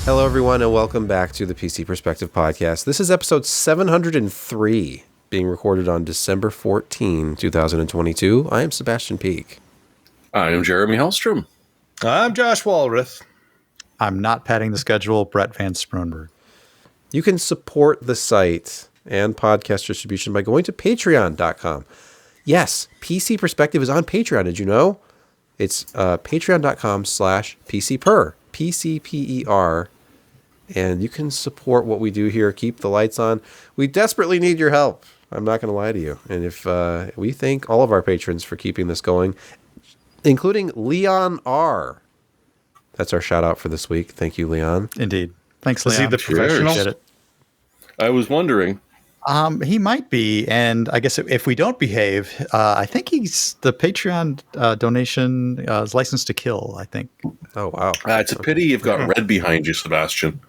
Hello, everyone, and welcome back to the PC Perspective Podcast. This is episode 703, being recorded on December 14, 2022. I am Sebastian Peak. I am Jeremy Hellstrom. I'm Josh Walrath. I'm not padding the schedule, Brett Van Sproenberg. You can support the site and podcast distribution by going to patreon.com. Yes, PC Perspective is on Patreon. Did you know? It's patreon.com/PCPer, PCPer. And you can support what we do here, keep the lights on. We desperately need your help. I'm not going to lie to you. And if we thank all of our patrons for keeping this going, including Leon R. That's our shout out for this week. Thank you, Leon. Indeed. Thanks, Is Leon. he the professional? Appreciate it. I was wondering. He might be, and I guess if we don't behave, I think he's the Patreon donation is licensed to kill, I think. Oh, wow. It's a pity you've got red behind you, Sebastian.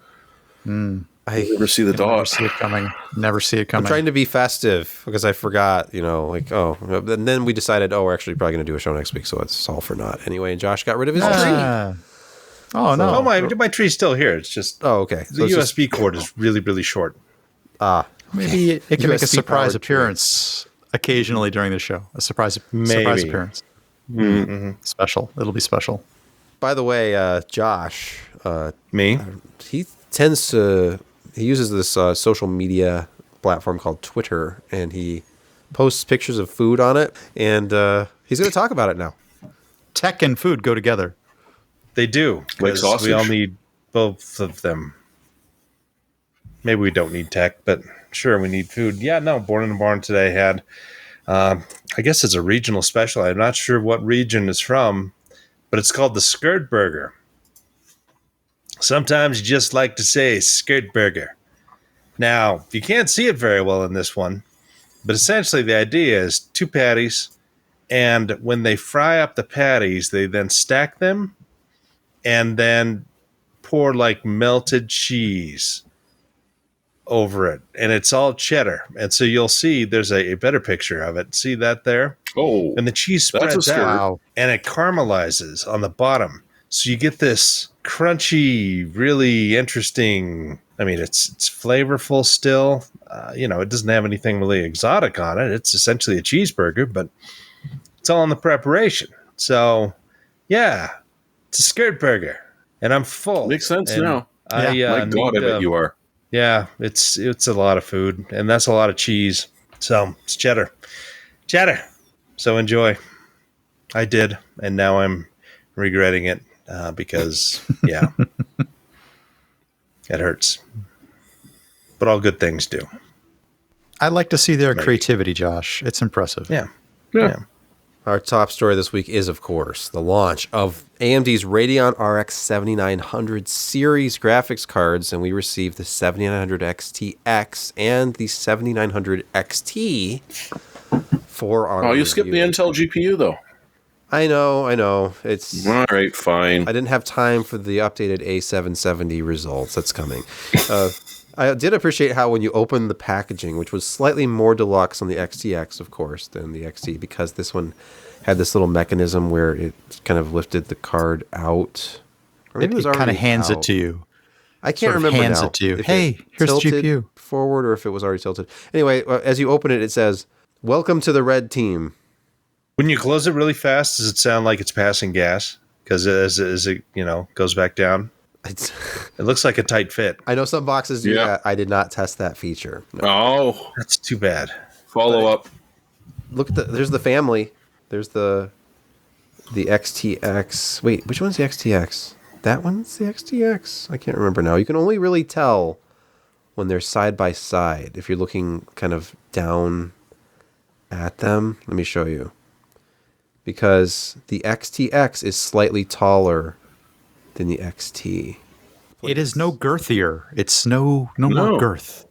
I never see the Never dog. see it coming. Never see it coming. I'm trying to be festive because I forgot, and then we decided, we're actually probably going to do a show next week, so it's all for naught. Anyway, and Josh got rid of his tree. Oh, no. Oh, my tree's still here. It's just Okay. the USB cord is really, really short. Maybe it can make a USB surprise powered appearance occasionally during the show. A surprise appearance. Mm-hmm. Special. It'll be special. By the way, Josh, Me? he uses this social media platform called Twitter, and he posts pictures of food on it, and he's going to talk about it now. Tech and food go together. They do. Like 'cause sausage? we all need both of them. Maybe we don't need tech, but sure, we need food. Yeah, no, Born in the Barn today had, I guess it's a regional special. I'm not sure what region it's from, but it's called the Skirt Burger. Sometimes you just like to say Skirt Burger. Now, you can't see it very well in this one, but essentially the idea is 2 patties, and when they fry up the patties, they then stack them and then pour like melted cheese over it, and it's all cheddar. And so you'll see there's a better picture of it. See that there? Oh, And the cheese that's a spreads out Wow. and it caramelizes on the bottom. So you get this crunchy, really interesting. I mean, it's flavorful still. It doesn't have anything really exotic on it. It's essentially a cheeseburger, but it's all in the preparation. So, yeah, it's a skirt burger, and I'm full. makes sense And now. I, My God, I bet you are. Yeah, it's a lot of food, and that's a lot of cheese. So it's cheddar. So enjoy. I did, and now I'm regretting it because, yeah, it hurts. But all good things do. I like to see their creativity, Josh. It's impressive. Yeah. Our top story this week is, of course, the launch of AMD's Radeon RX 7900 series graphics cards, and we received the 7900 XTX and the 7900 XT for our Oh, you skipped the review. Intel GPU, though. I know. It's All right, fine. I didn't have time for the updated A770 results. That's coming. I did appreciate how when you open the packaging, which was slightly more deluxe on the XTX, of course, than the XT, because this one had this little mechanism where it kind of lifted the card out. Or maybe It kind already of hands out. it to you. I can't sort of remember hands now it to you. if Hey, it here's the tilted GPU. forward or if it was already tilted. Anyway, as you open it, it says, "Welcome to the Red Team." When you close it really fast, does it sound like it's passing gas? Because as it goes back down, It's, it looks like a tight fit. I know some boxes do Yeah. that. I did not test that feature. No. Oh, That's too bad. follow up. Look at there's the family. There's the XTX. Wait, which one's the XTX? That one's the XTX? I can't remember now. You can only really tell when they're side by side if you're looking kind of down at them. Let me show you. Because the XTX is slightly taller than the XT. It is no girthier. It's no more girth.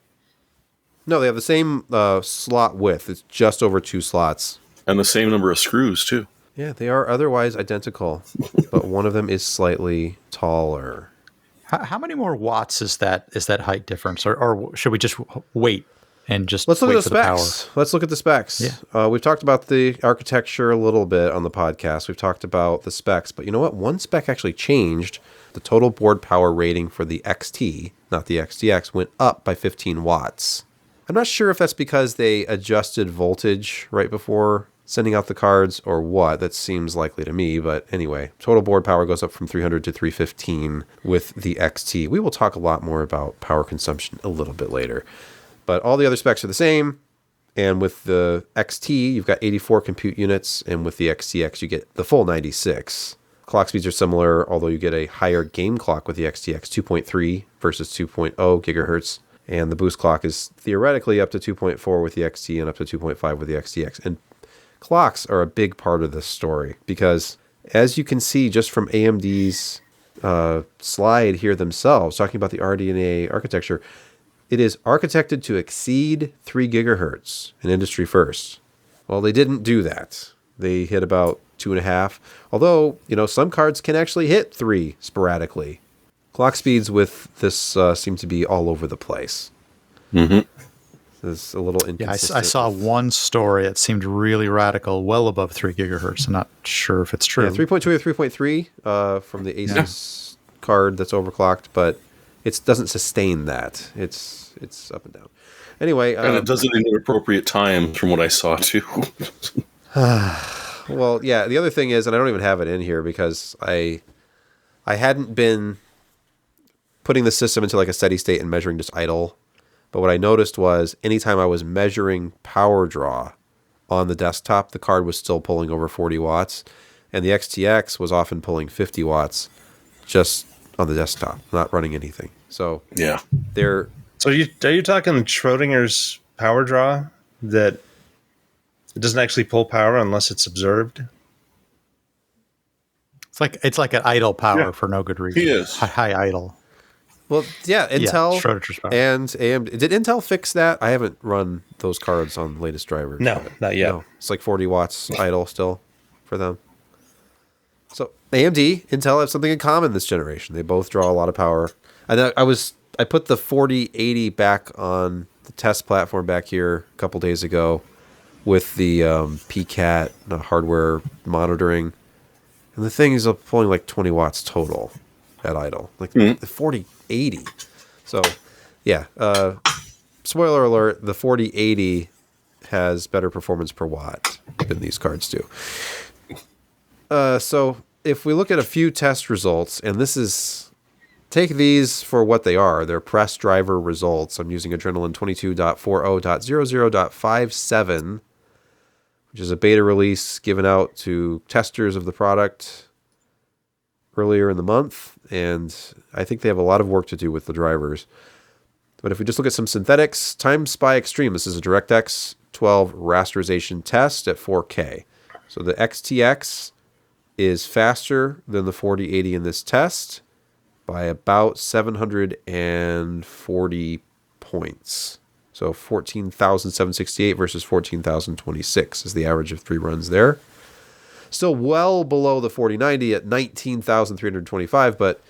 No, they have the same slot width. It's just over 2 slots. And the same number of screws, too. Yeah, they are otherwise identical, but one of them is slightly taller. How many more watts is that height difference, or should we just wait and just Let's look wait at the for the power. specs. Let's look at the specs. Yeah. We've talked about the architecture a little bit on the podcast. We've talked about the specs, but you know what? One spec actually changed. The total board power rating for the XT, not the XTX, went up by 15 watts. I'm not sure if that's because they adjusted voltage right before sending out the cards or what. That seems likely to me, but anyway, total board power goes up from 300 to 315 with the XT. We will talk a lot more about power consumption a little bit later. But all the other specs are the same. And with the XT, you've got 84 compute units. And with the XTX, you get the full 96. Clock speeds are similar, although you get a higher game clock with the XTX, 2.3 versus 2.0 gigahertz. And the boost clock is theoretically up to 2.4 with the XT and up to 2.5 with the XTX. And clocks are a big part of this story because, as you can see just from AMD's slide here themselves, talking about the RDNA architecture, it is architected to exceed 3 gigahertz, an industry first. Well, they didn't do that. They hit about 2.5, although, some cards can actually hit 3 sporadically. Clock speeds with this seem to be all over the place. Mm-hmm. It's a little inconsistent. Yeah, I saw one story that seemed really radical, well above 3 gigahertz. I'm not sure if it's true. Yeah, 3.2 or 3.3 from the Asus card that's overclocked, but it doesn't sustain that. It's up and down. Anyway, and it does it in inappropriate times, from what I saw too. Well, yeah. The other thing is, and I don't even have it in here because I hadn't been putting the system into like a steady state and measuring just idle. But what I noticed was anytime I was measuring power draw on the desktop, the card was still pulling over 40 watts, and the XTX was often pulling 50 watts just on the desktop, not running anything. So yeah, they're. So are you talking Schrodinger's power draw that it doesn't actually pull power unless it's observed? It's like an idle power for no good reason. He is. High idle. Well, yeah, Intel Schrodinger's power. and AMD. Did Intel fix that? I haven't run those cards on the latest drivers. No, not yet. No, it's like 40 watts idle still for them. So AMD, Intel have something in common this generation. They both draw a lot of power. And I put the 4080 back on the test platform back here a couple days ago with the PCAT hardware monitoring. And the thing is pulling like 20 watts total at idle. Like the 4080. So, yeah. Spoiler alert, the 4080 has better performance per watt than these cards do. So if we look at a few test results, and take these for what they are. They're press driver results. I'm using Adrenaline 22.40.00.57, which is a beta release given out to testers of the product earlier in the month. And I think they have a lot of work to do with the drivers. But if we just look at some synthetics, Time Spy Extreme, this is a DirectX 12 rasterization test at 4K. So the XTX is faster than the 4080 in this test by about 740 points. So 14,768 versus 14,026 is the average of 3 runs there. Still well below the 4090 at 19,325, but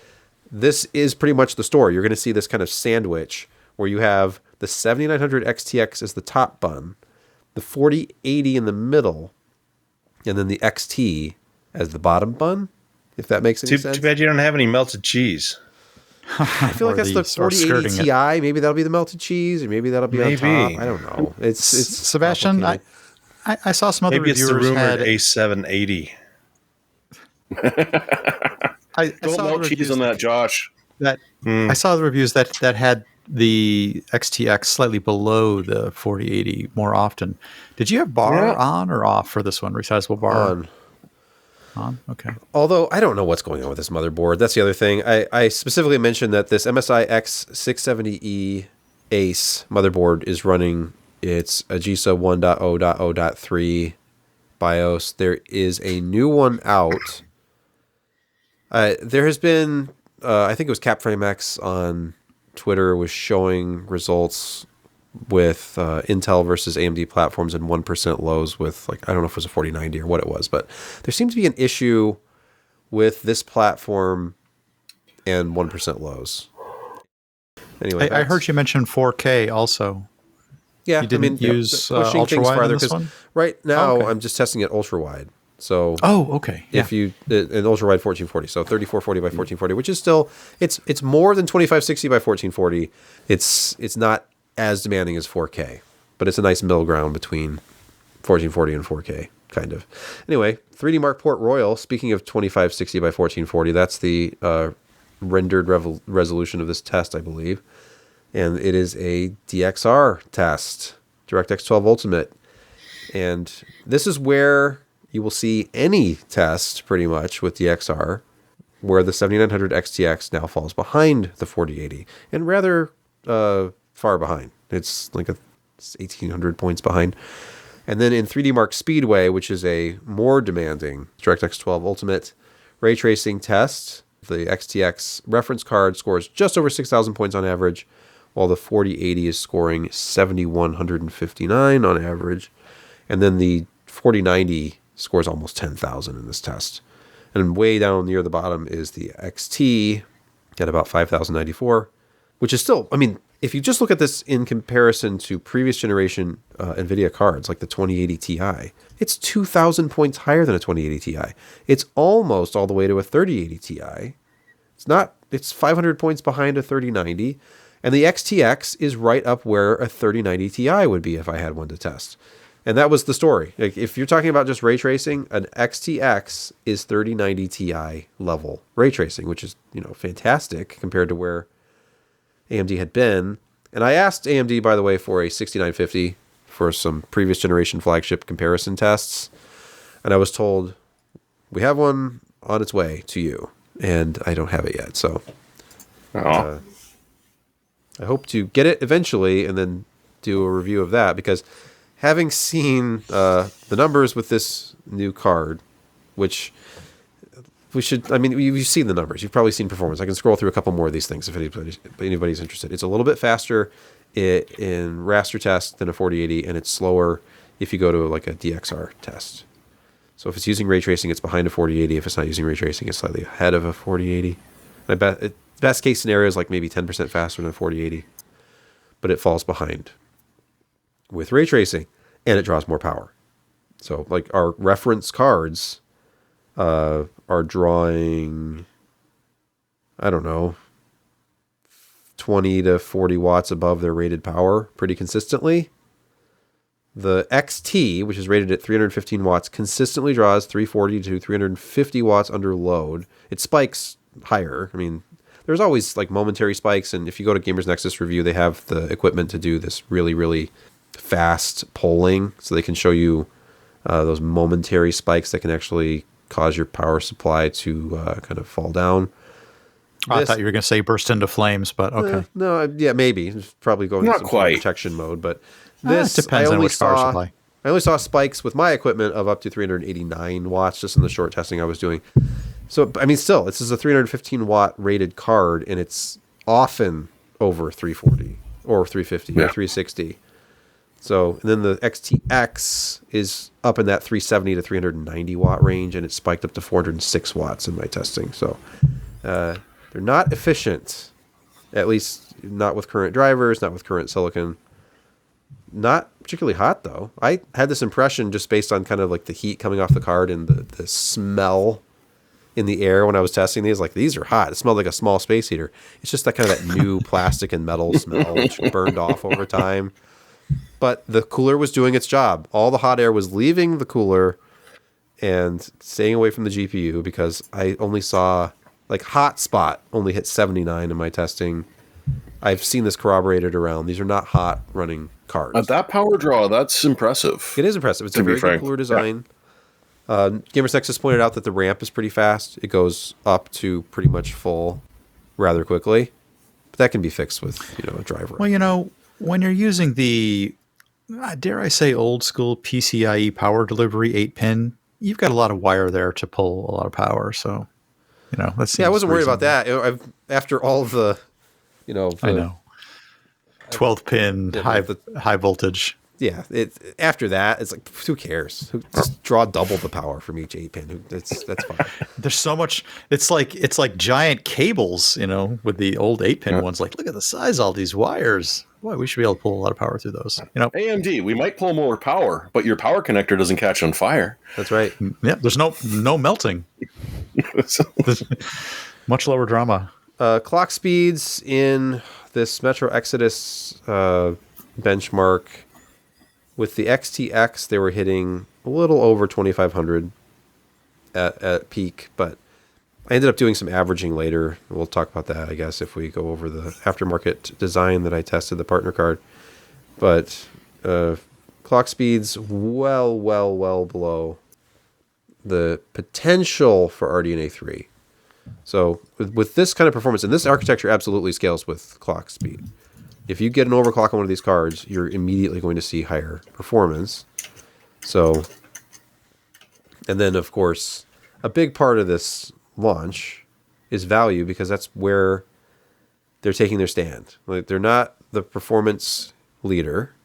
this is pretty much the story. You're going to see this kind of sandwich where you have the 7900 XTX as the top bun, the 4080 in the middle, and then the XT as the bottom bun, if that makes any sense. Too bad you don't have any melted cheese. I feel like that's the 4080 Ti. Maybe that'll be the melted cheese, or maybe that'll be on top. I don't know. It's Sebastian, I saw some other reviewers. Maybe it's the rumored had A780. Don't melt cheese on that, Josh. I saw the reviews that had the XTX slightly below the 4080 more often. Did you have bar on or off for this one? Resizable bar on? Okay. Although I don't know what's going on with this motherboard. That's the other thing. I specifically mentioned that this MSI X670E Ace motherboard is running its AGESA 1.0.0.3 BIOS. There is a new one out. There has been, I think it was CapFrameX on Twitter was showing results with Intel versus AMD platforms and 1% lows with, like, I don't know if it was a 4090 or what it was, but there seems to be an issue with this platform and 1% lows. Anyway, I heard you mention 4K also. Yeah, You didn't use pushing ultra things wide farther in this because one? right now Okay. I'm just testing it ultra wide. So Okay. Yeah. if you an ultra wide 1440, so 3440 by 1440, which is still it's more than 2560 by 1440. It's not as demanding as 4K, but it's a nice middle ground between 1440 and 4K kind of. Anyway, 3D Mark Port Royal. Speaking of 2560 by 1440, that's the rendered resolution of this test, I believe, and it is a DXR test, DirectX 12 Ultimate, and this is where you will see any test pretty much with DXR where the 7900 XTX now falls behind the 4080 and rather far behind. It's like 1800 points behind. And then in 3D Mark Speedway, which is a more demanding DirectX 12 Ultimate ray tracing test, the XTX reference card scores just over 6,000 points on average, while the 4080 is scoring 7,159 on average. And then the 4090 scores almost 10,000 in this test. And way down near the bottom is the XT at about 5,094, which is still, I mean, if you just look at this in comparison to previous generation NVIDIA cards, like the 2080 Ti, it's 2,000 points higher than a 2080 Ti. It's almost all the way to a 3080 Ti. It's 500 points behind a 3090. And the XTX is right up where a 3090 Ti would be if I had one to test. And that was the story. Like, if you're talking about just ray tracing, an XTX is 3090 Ti level ray tracing, which is, fantastic compared to where AMD had been. And I asked AMD, by the way, for a 6950 for some previous generation flagship comparison tests. And I was told, we have one on its way to you. And I don't have it yet. So I hope to get it eventually and then do a review of that. Because having seen the numbers with this new card, which you've seen the numbers. You've probably seen performance. I can scroll through a couple more of these things if anybody's interested. It's a little bit faster in raster test than a 4080, and it's slower if you go to like a DXR test. So if it's using ray tracing, it's behind a 4080. If it's not using ray tracing, it's slightly ahead of a 4080. I bet best case scenario is like maybe 10% faster than a 4080, but it falls behind with ray tracing, and it draws more power. So like our reference cards are drawing, I don't know, 20 to 40 watts above their rated power pretty consistently. The XT, which is rated at 315 watts, consistently draws 340 to 350 watts under load. It spikes higher. I mean, there's always like momentary spikes, and if you go to Gamers Nexus review, they have the equipment to do this really, really fast polling, so they can show you those momentary spikes that can actually cause your power supply to kind of fall down. I thought you were going to say burst into flames, but okay. No, yeah, maybe. It's probably going Not into some quite protection mode, but this depends on which power supply. I only saw spikes with my equipment of up to 389 watts just in the short testing I was doing. So, I mean, still, this is a 315 watt rated card, and it's often over 340 or 350 or 360. So, and then the XTX is up in that 370 to 390 watt range, and it's spiked up to 406 watts in my testing. So, they're not efficient, at least not with current drivers, not with current silicon. Not particularly hot, though. I had this impression just based on kind of like the heat coming off the card and the smell in the air when I was testing these. Like, these are hot. It smelled like a small space heater. It's just that kind of that new plastic and metal smell, which burned off over time. But the cooler was doing its job. All the hot air was leaving the cooler and staying away from the GPU, because I only saw, like, hotspot only hit 79 in my testing. I've seen this corroborated around. These are not hot running cards. At that power draw, that's impressive. It is impressive. It's a very good cooler design. Yeah. Gamers Nexus pointed out that the ramp is pretty fast. It goes up to pretty much full rather quickly. But that can be fixed with, a driver. Well, when you're using the, dare I say, old school PCIe power delivery 8-pin, you've got a lot of wire there to pull a lot of power. So, let's. Yeah, I wasn't worried about that. After all of the, I know. 12-pin high voltage. Yeah, after that, it's like, who cares? Just draw double the power from each 8-pin. That's fine. There's so much. It's like giant cables, with the old 8-pin ones. Like, look at the size of all these wires. boy, we should be able to pull a lot of power through those. You know, AMD, we might pull more power, but your power connector doesn't catch on fire. That's right. yeah, there's no melting. Much lower drama. Clock speeds in this Metro Exodus benchmark with the XTX, they were hitting a little over 2,500 at peak, but I ended up doing some averaging later. We'll talk about that, I guess, if we go over the aftermarket design that I tested, the partner card. But clock speeds well below the potential for RDNA 3. So with this kind of performance, and this architecture absolutely scales with clock speed. If you get an overclock on one of these cards, you're immediately going to see higher performance. So, and then of course, a big part of this launch is value, because that's where they're taking their stand. Like, they're not the performance leader,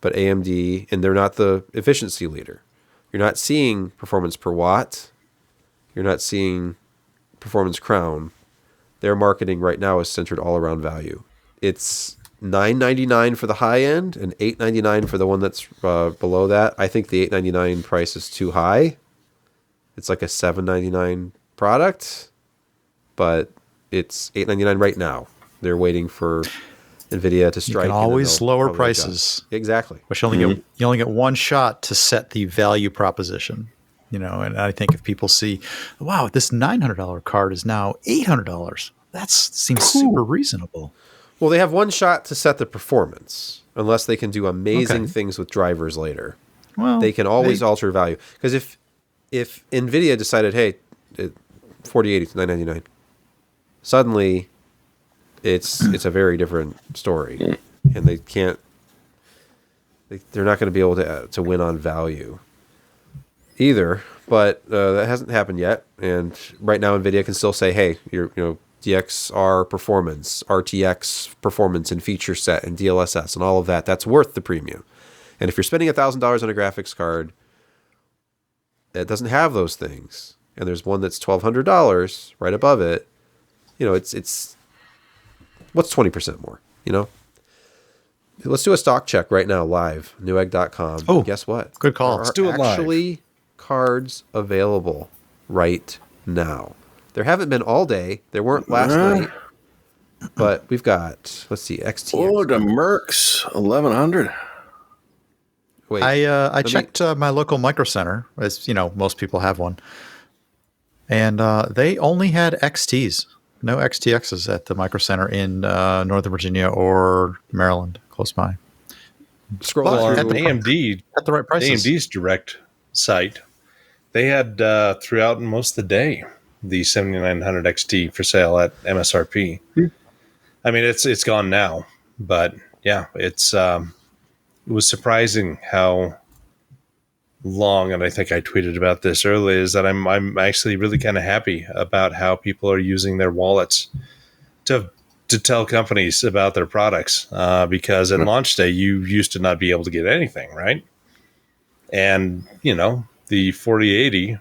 but AMD, and they're not the efficiency leader. You're not seeing performance per watt. You're not seeing performance crown. Their marketing right now is centered all around value. It's $999 for the high end and $899 for the one that's below that. I think the $899 price is too high. It's like a $799 product, but it's $899 right now. They're waiting for NVIDIA to strike. You can always lower prices. Exactly. But you only get one shot to set the value proposition. You know, and I think if people see, wow, this $900 card is now $800, that seems super reasonable. Well, they have one shot to set the performance, unless they can do amazing things with drivers later. Well, they can always alter value. Because if NVIDIA decided, hey, 4080 to $999, suddenly it's a very different story, and they can't. They're not going to be able to win on value either, but that hasn't happened yet. And right now, NVIDIA can still say, "Hey, DXR performance, RTX performance, and feature set, and DLSS, and all of that. That's worth the premium." And if you're spending $1,000 on a graphics card that doesn't have those things, and there's one that's $1,200 right above it, it's what's 20% more? Let's do a stock check right now, live, Newegg.com. Oh, guess what? Good call. Let's do it live. Actually, cards available right now. There haven't been all day. There weren't last night. But we've got, let's see, XTX. Oh, the Mercs 1100. Wait, I checked my local Micro Center, as most people have one, and they only had XTs, no XTXs at the Micro Center in Northern Virginia or Maryland, close by. Scroll Well, through. AMD At the right prices. AMD's direct site, they had throughout most of the day the 7900 XT for sale at MSRP. I mean, it's gone now, but yeah, it was surprising how long, and I think I tweeted about this earlier, is that I'm actually really kind of happy about how people are using their wallets to tell companies about their products, because at launch day you used to not be able to get anything, right? And the 4080,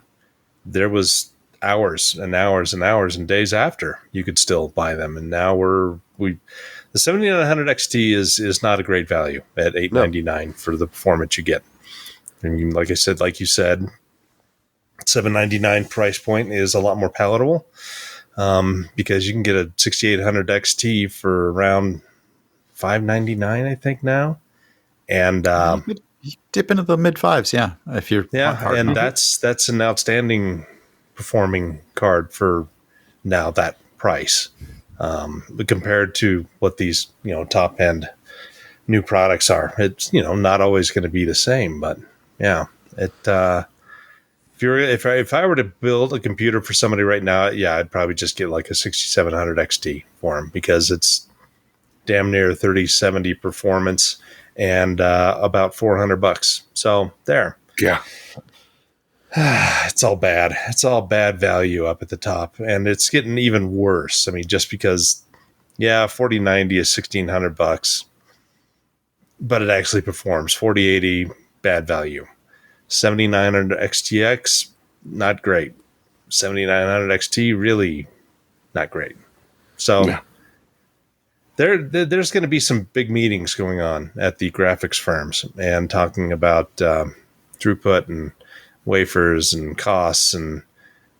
there was hours and hours and hours and days after you could still buy them, and now the 7900 XT is not a great value at $899 for the performance you get. And like you said, $799 price point is a lot more palatable, because you can get a 6800 XT for around $599, I think now, and You dip into the mid fives, yeah. If you're hard and enough. that's an outstanding performing card for now that price, compared to what these top end new products are. It's not always going to be the same, but yeah, if I were to build a computer for somebody right now, yeah, I'd probably just get like a 6700 XT for them, because it's damn near 3070 performance and about $400. So there. Yeah. It's all bad. It's all bad value up at the top, and it's getting even worse. I mean, just because, 4090 is $1,600, but it actually performs. 4080, bad value. 7900 XTX, not great. 7900 XT, really not great. So, there's going to be some big meetings going on at the graphics firms and talking about throughput and wafers and costs and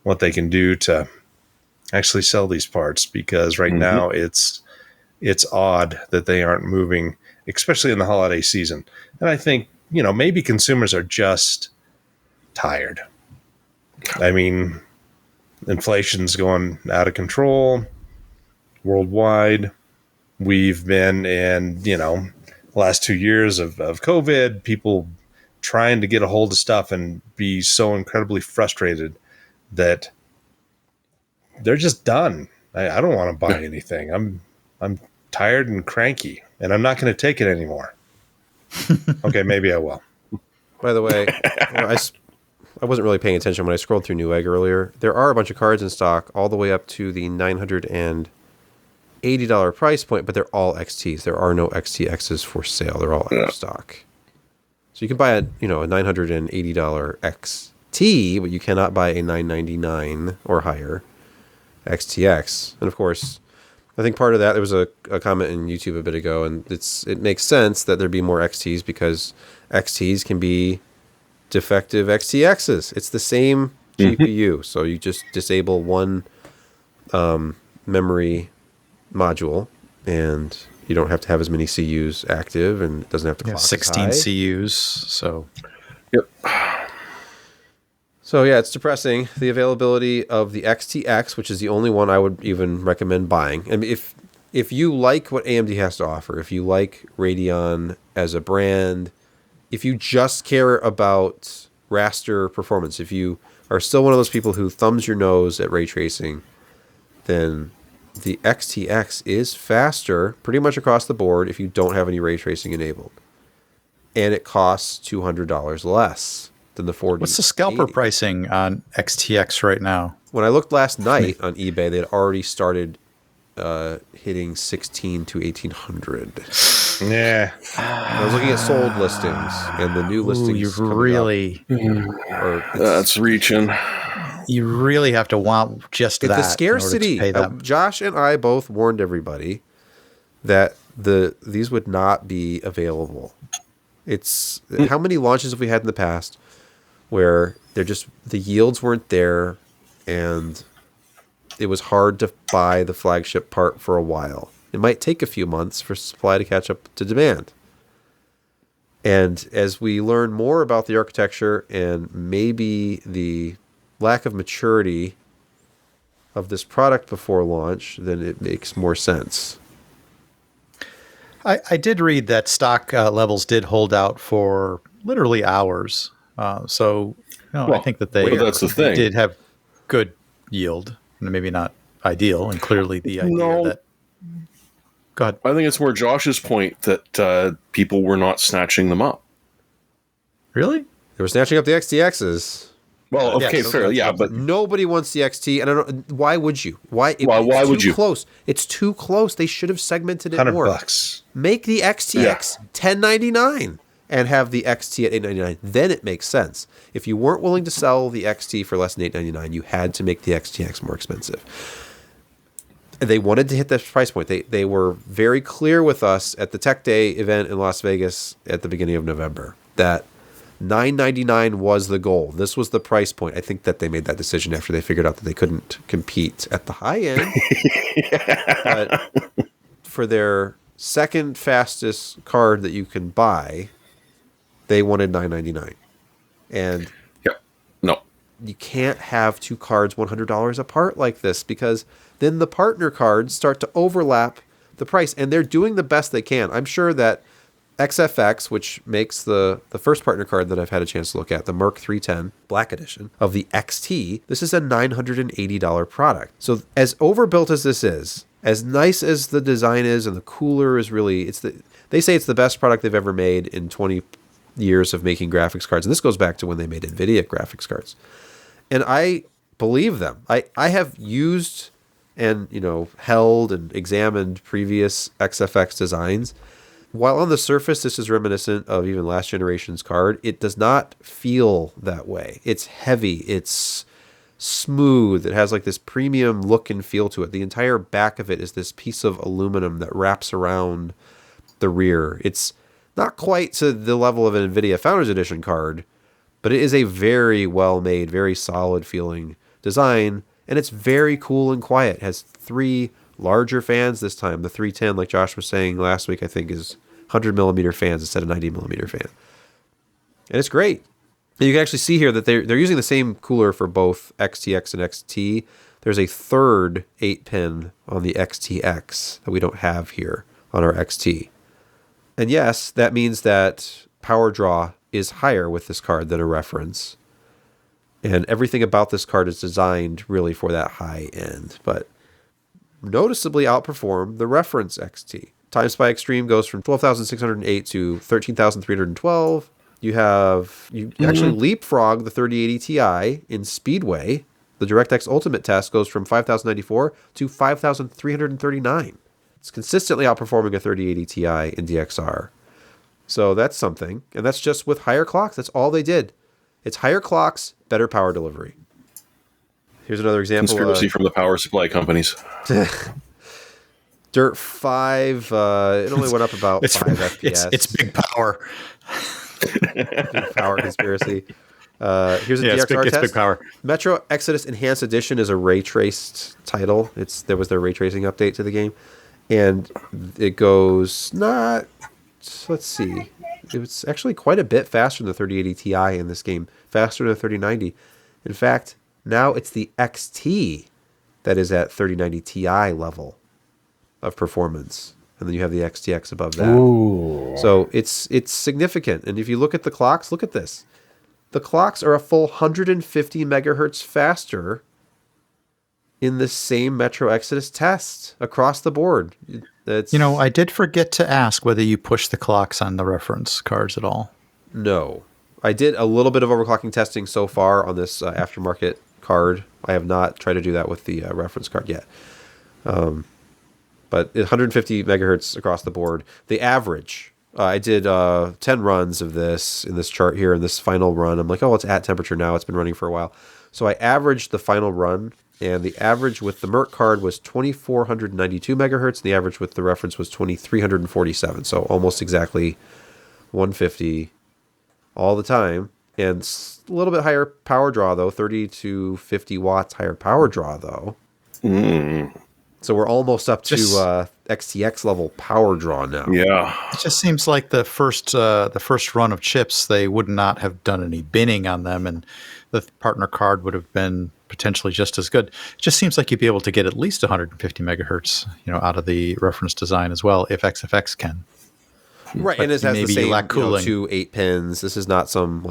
what they can do to actually sell these parts, because right now it's odd that they aren't moving, especially in the holiday season. And I think, maybe consumers are just tired. I mean, inflation's going out of control worldwide. We've been in, the last 2 years of COVID, people trying to get a hold of stuff and be so incredibly frustrated that they're just done. I don't want to buy anything. I'm tired and cranky, and I'm not going to take it anymore. Okay, maybe I will. By the way, I wasn't really paying attention when I scrolled through Newegg earlier. There are a bunch of cards in stock all the way up to the $980 price point, but they're all XTs. There are no XTXs for sale. They're all out of stock. So you can buy a $980 XT, but you cannot buy a $999 or higher XTX. And of course, I think part of that, there was a comment in YouTube a bit ago, and it makes sense that there be more XTs because XTs can be defective XTXs. It's the same GPU, so you just disable one memory module, and you don't have to have as many CUs active, and it doesn't have to clock 16 CUs. So, Yep. So yeah, it's depressing. The availability of the XTX, which is the only one I would even recommend buying. I mean, if you like what AMD has to offer, if you like Radeon as a brand, if you just care about raster performance, if you are still one of those people who thumbs your nose at ray tracing, then the XTX is faster pretty much across the board if you don't have any ray tracing enabled. And it costs $200 less than the 40. What's the scalper pricing on XTX right now? When I looked last night on eBay, they had already started hitting $1,600 to $1,800. Yeah. I was looking at sold listings, and the new listings. That's reaching. You really have to want just that. The scarcity. Josh and I both warned everybody that these would not be available. It's how many launches have we had in the past where the yields weren't there, and it was hard to buy the flagship part for a while. It might take a few months for supply to catch up to demand. And as we learn more about the architecture and maybe the lack of maturity of this product before launch, then it makes more sense. I did read that stock levels did hold out for literally hours. I think that they did have good yield. Maybe not ideal, and clearly the idea that... Go ahead. I think it's more Josh's point that people were not snatching them up. Really? They were snatching up the XTXs. Well, okay, fair, yeah, but nobody wants the XT, and I don't. Why would you? Why would you? Close. It's too close. They should have segmented it more. $100. Make the XTX $1099 and have the XT at $899. Then it makes sense. If you weren't willing to sell the XT for less than $899, you had to make the XTX more expensive. They wanted to hit that price point. They were very clear with us at the Tech Day event in Las Vegas at the beginning of November that $999 was the goal. This was the price point. I think that they made that decision after they figured out that they couldn't compete at the high end. But for their second fastest card that you can buy, they wanted $999. And you can't have two cards $100 apart like this, because then the partner cards start to overlap the price, and they're doing the best they can. I'm sure that XFX, which makes the first partner card that I've had a chance to look at, the Merc 310 Black Edition of the XT, this is a $980 product. So as overbuilt as this is, as nice as the design is, and the cooler is really, they say it's the best product they've ever made in 20 years of making graphics cards. And this goes back to when they made NVIDIA graphics cards. And I believe them. I have used and held and examined previous XFX designs. While on the surface this is reminiscent of even last generation's card, it does not feel that way. It's heavy. It's smooth. It has like this premium look and feel to it. The entire back of it is this piece of aluminum that wraps around the rear. It's not quite to the level of an NVIDIA Founders Edition card, but it is a very well made, very solid feeling design, and it's very cool and quiet. It has 3 larger fans this time. The 310, like Josh was saying last week, I think is 100 millimeter fans instead of 90 millimeter fan. And it's great. And you can actually see here that they're using the same cooler for both XTX and XT. There's a third 8-pin on the XTX that we don't have here on our XT. And yes, that means that power draw is higher with this card than a reference. And everything about this card is designed really for that high end, but noticeably outperform the reference XT. Time Spy Extreme goes from 12,608 to 13,312. You actually leapfrog the 3080 Ti in Speedway. The DirectX Ultimate test goes from 5,094 to 5,339. It's consistently outperforming a 3080 Ti in DXR. So that's something. And that's just with higher clocks. That's all they did. It's higher clocks, better power delivery. Here's another example. Conspiracy from the power supply companies. Dirt 5, it only went up about 5 FPS. It's big power. Big power conspiracy. Here's a DXR test. It's big power. Metro Exodus Enhanced Edition is a ray traced title. There was their ray tracing update to the game. And it goes let's see. It was actually quite a bit faster than the 3080 Ti in this game. Faster than the 3090. In fact, now it's the XT that is at 3090 Ti level of performance. And then you have the XTX above that. Ooh. So it's significant. And if you look at the clocks, look at this. The clocks are a full 150 megahertz faster in the same Metro Exodus test across the board. I did forget to ask whether you push the clocks on the reference cards at all. No. I did a little bit of overclocking testing so far on this aftermarket card. I have not tried to do that with the reference card yet. But 150 megahertz across the board. The average, I did 10 runs of this in this chart here, in this final run. I'm like, it's at temperature now. It's been running for a while. So I averaged the final run, and the average with the Merc card was 2,492 megahertz, and the average with the reference was 2,347. So almost exactly 150 all the time. And a little bit higher power draw, though, 30 to 50 watts higher power draw, though. So we're almost up to XTX level power draw now. Yeah. It just seems like the first run of chips, they would not have done any binning on them, and the partner card would have been potentially just as good. It just seems like you'd be able to get at least 150 megahertz, out of the reference design as well, if XFX can. Right, and it has the same 2 8 pins. This is not some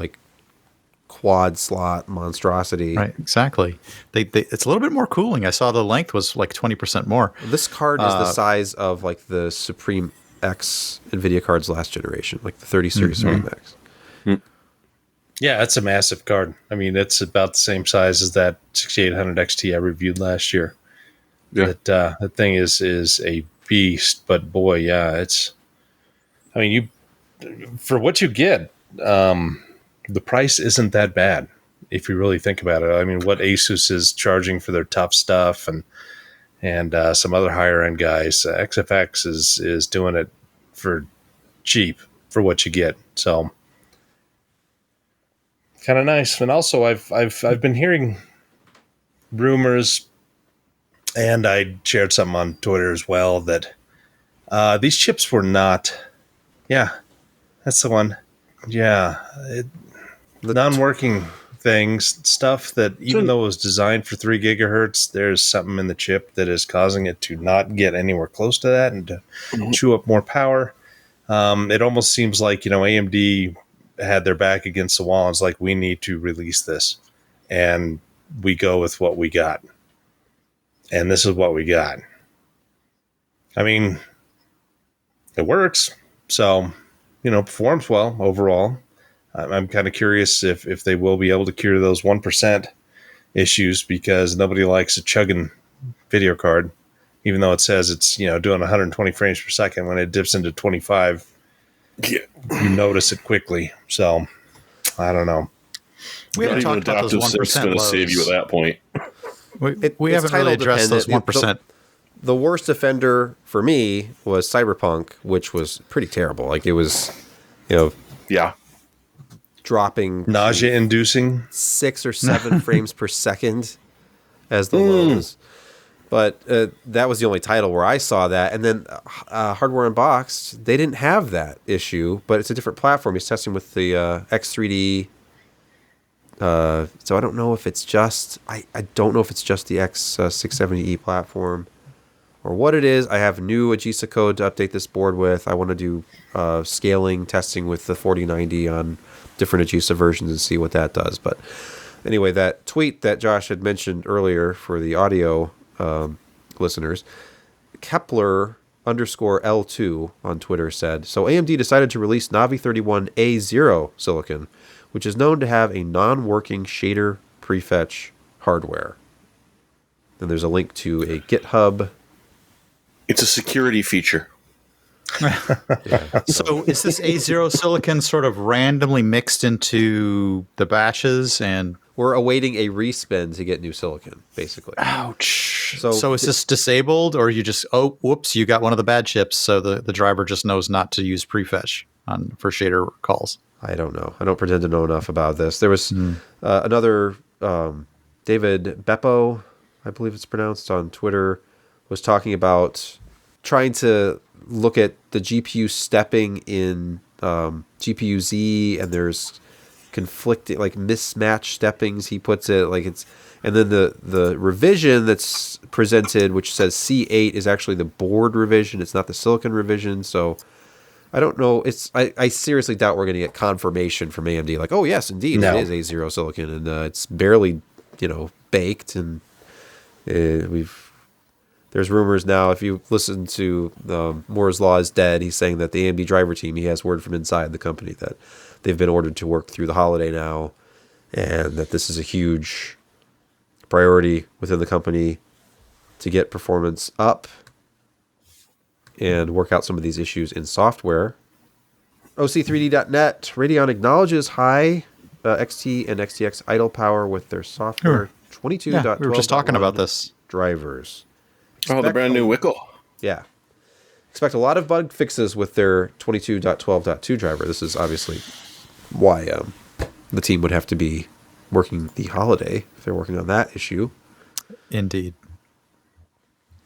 quad slot monstrosity. Right, exactly. It's a little bit more cooling. I saw the length was 20% more. This card is the size of the Supreme X NVIDIA cards last generation, like the 30 series Supreme X. Yeah, it's a massive card. I mean, it's about the same size as that 6800 XT I reviewed last year. Yeah. That thing is a beast, but boy, yeah, for what you get, the price isn't that bad if you really think about it. I mean, what Asus is charging for their tough stuff and some other higher end guys, XFX is doing it for cheap for what you get. So kind of nice. And also I've been hearing rumors, and I shared something on Twitter as well, that these chips were not. Yeah, that's the one. Yeah. The non-working stuff that even though it was designed for 3 gigahertz, there's something in the chip that is causing it to not get anywhere close to that and to chew up more power. It almost seems like, AMD had their back against the wall and it's like, we need to release this. And we go with what we got. And this is what we got. I mean, it works. So, performs well overall. I'm kind of curious if they will be able to cure those 1% issues, because nobody likes a chugging video card, even though it says it's, doing 120 frames per second. When it dips into 25, you notice it quickly. So I don't know. We haven't Not even talked about those adaptive sync 1% going to save you lows. at that point. We It's haven't really title addressed those dependent. 1%. The worst offender for me was Cyberpunk, which was pretty terrible. Like, it was, Yeah. dropping Nausea-inducing. 6 or 7 frames per second as the lows. But that was the only title where I saw that. And then Hardware Unboxed, they didn't have that issue, but it's a different platform. He's testing with the X3D. So I don't know if it's just I don't know if it's just the X670E platform or what it is. I have new AGESA code to update this board with. I want to do scaling testing with the 4090 on different AGESA versions and see what that does. But anyway, that tweet that Josh had mentioned earlier for the audio listeners, Kepler_L2 on Twitter said, so AMD decided to release Navi 31A0 silicon, which is known to have a non-working shader prefetch hardware. Then there's a link to a GitHub. It's a security feature. So is this A0 silicon sort of randomly mixed into the batches and... We're awaiting a respin to get new silicon, basically. Ouch. So So is this disabled, or you just, oh, whoops, you got one of the bad chips, so the driver just knows not to use prefetch for shader calls? I don't know. I don't pretend to know enough about this. There was another David Beppo, I believe it's pronounced, on Twitter, was talking about trying to look at the GPU stepping in GPU Z, and there's conflicting, like, mismatch steppings, he puts it, like, it's, and then the revision that's presented, which says C8, is actually the board revision. It's not the silicon revision. So I don't know. I seriously doubt we're going to get confirmation from AMD, like, oh yes, indeed, No. it is A0 silicon, and it's barely, baked, and there's rumors now. If you listen to Moore's Law is Dead, he's saying that the AMD driver team, he has word from inside the company that they've been ordered to work through the holiday now, and that this is a huge priority within the company to get performance up and work out some of these issues in software. OC3D.net, Radeon acknowledges high XT and XTX idle power with their software 22.12. Yeah, we were just talking about this. Drivers. Oh, the brand new Wickle. Yeah. Expect a lot of bug fixes with their 22.12.2 driver. This is obviously why the team would have to be working the holiday if they're working on that issue. Indeed.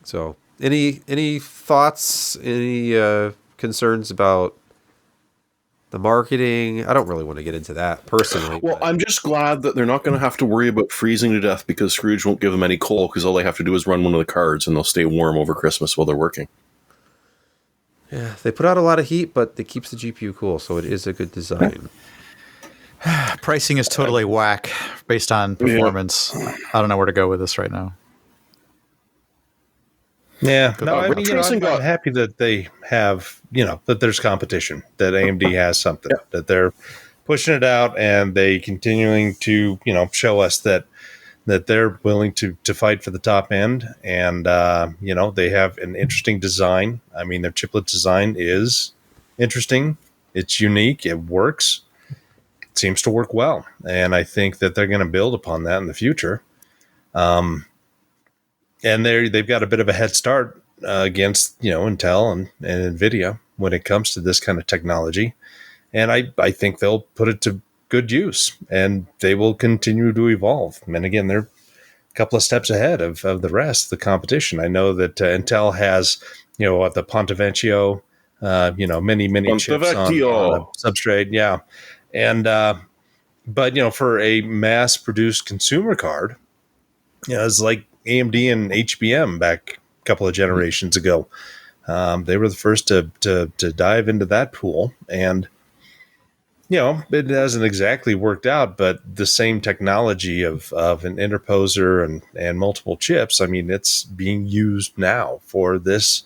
So, any thoughts, any concerns about the marketing? I don't really want to get into that personally. Well, I'm just glad that they're not going to have to worry about freezing to death because Scrooge won't give them any coal because all they have to do is run one of the cards and they'll stay warm over Christmas while they're working. Yeah, they put out a lot of heat, but it keeps the GPU cool, so it is a good design. Pricing is totally whack based on performance. I don't know where to go with this right now. Yeah, no, Tracing I'm happy that they have, that there's competition, that AMD has something, that they're pushing it out, and they continuing to, show us that they're willing to fight for the top end, and they have an interesting design. I mean, their chiplet design is interesting. It's unique. It works. It seems to work well, and I think that they're going to build upon that in the future. And they've got a bit of a head start against Intel and NVIDIA when it comes to this kind of technology, and I think they'll put it to good use, and they will continue to evolve. And again, they're a couple of steps ahead of the rest of the competition. I know that Intel has the Ponte Vecchio, many chips on a substrate, and but for a mass-produced consumer card, it's like AMD and HBM back a couple of generations ago. They were the first to dive into that pool, and it hasn't exactly worked out, but the same technology of an interposer and multiple chips, I mean, it's being used now for this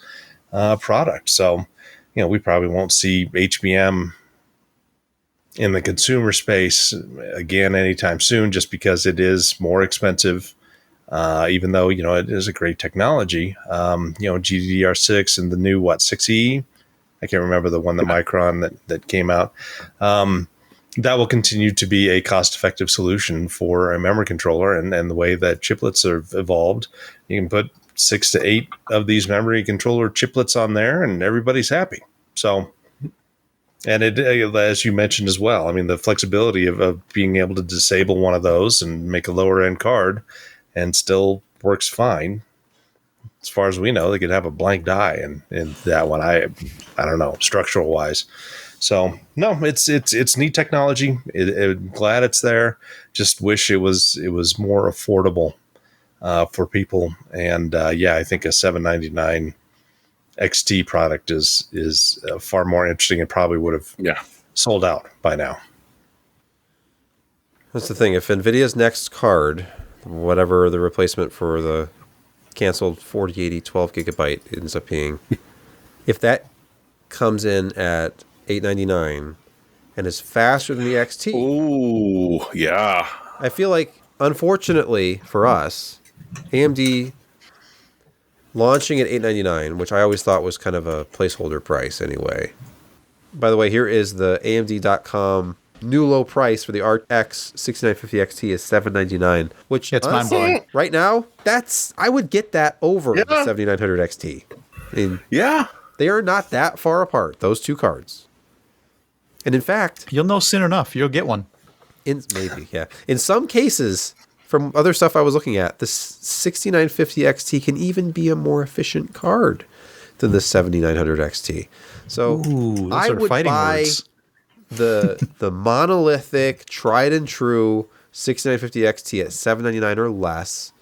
product. So, we probably won't see HBM in the consumer space again anytime soon, just because it is more expensive. Even though, it is a great technology, GDDR6 and the new, 6E, I can't remember the one, the Micron that came out. that will continue to be a cost-effective solution for a memory controller, and the way that chiplets have evolved, you can put 6 to 8 of these memory controller chiplets on there, and everybody's happy. So, and it, as you mentioned as well, I mean, the flexibility of being able to disable one of those and make a lower-end card, and still works fine. As far as we know, they could have a blank die in that one. I don't know, structural wise. So no, it's neat technology. Glad it's there. Just wish it was more affordable for people. And I think a $799 XT product is far more interesting, and probably would have sold out by now. That's the thing. If NVIDIA's next card, whatever the replacement for the canceled 4080 12 gigabyte ends up being, if that comes in at $899 and is faster than the XT. Oh, yeah. I feel like, unfortunately for us, AMD launching at $899, which I always thought was kind of a placeholder price anyway. By the way, here is the AMD.com new low price for the RX 6950 XT is $799, which it's mind-blowing. Right now, I would get that over the 7900 XT. I mean, they are not that far apart, those two cards. And in fact, you'll know soon enough. You'll get one. In some cases, from other stuff I was looking at, the 6950 XT can even be a more efficient card than the 7900 XT. So I would buy the monolithic, tried and true 6950 XT at $799 or less,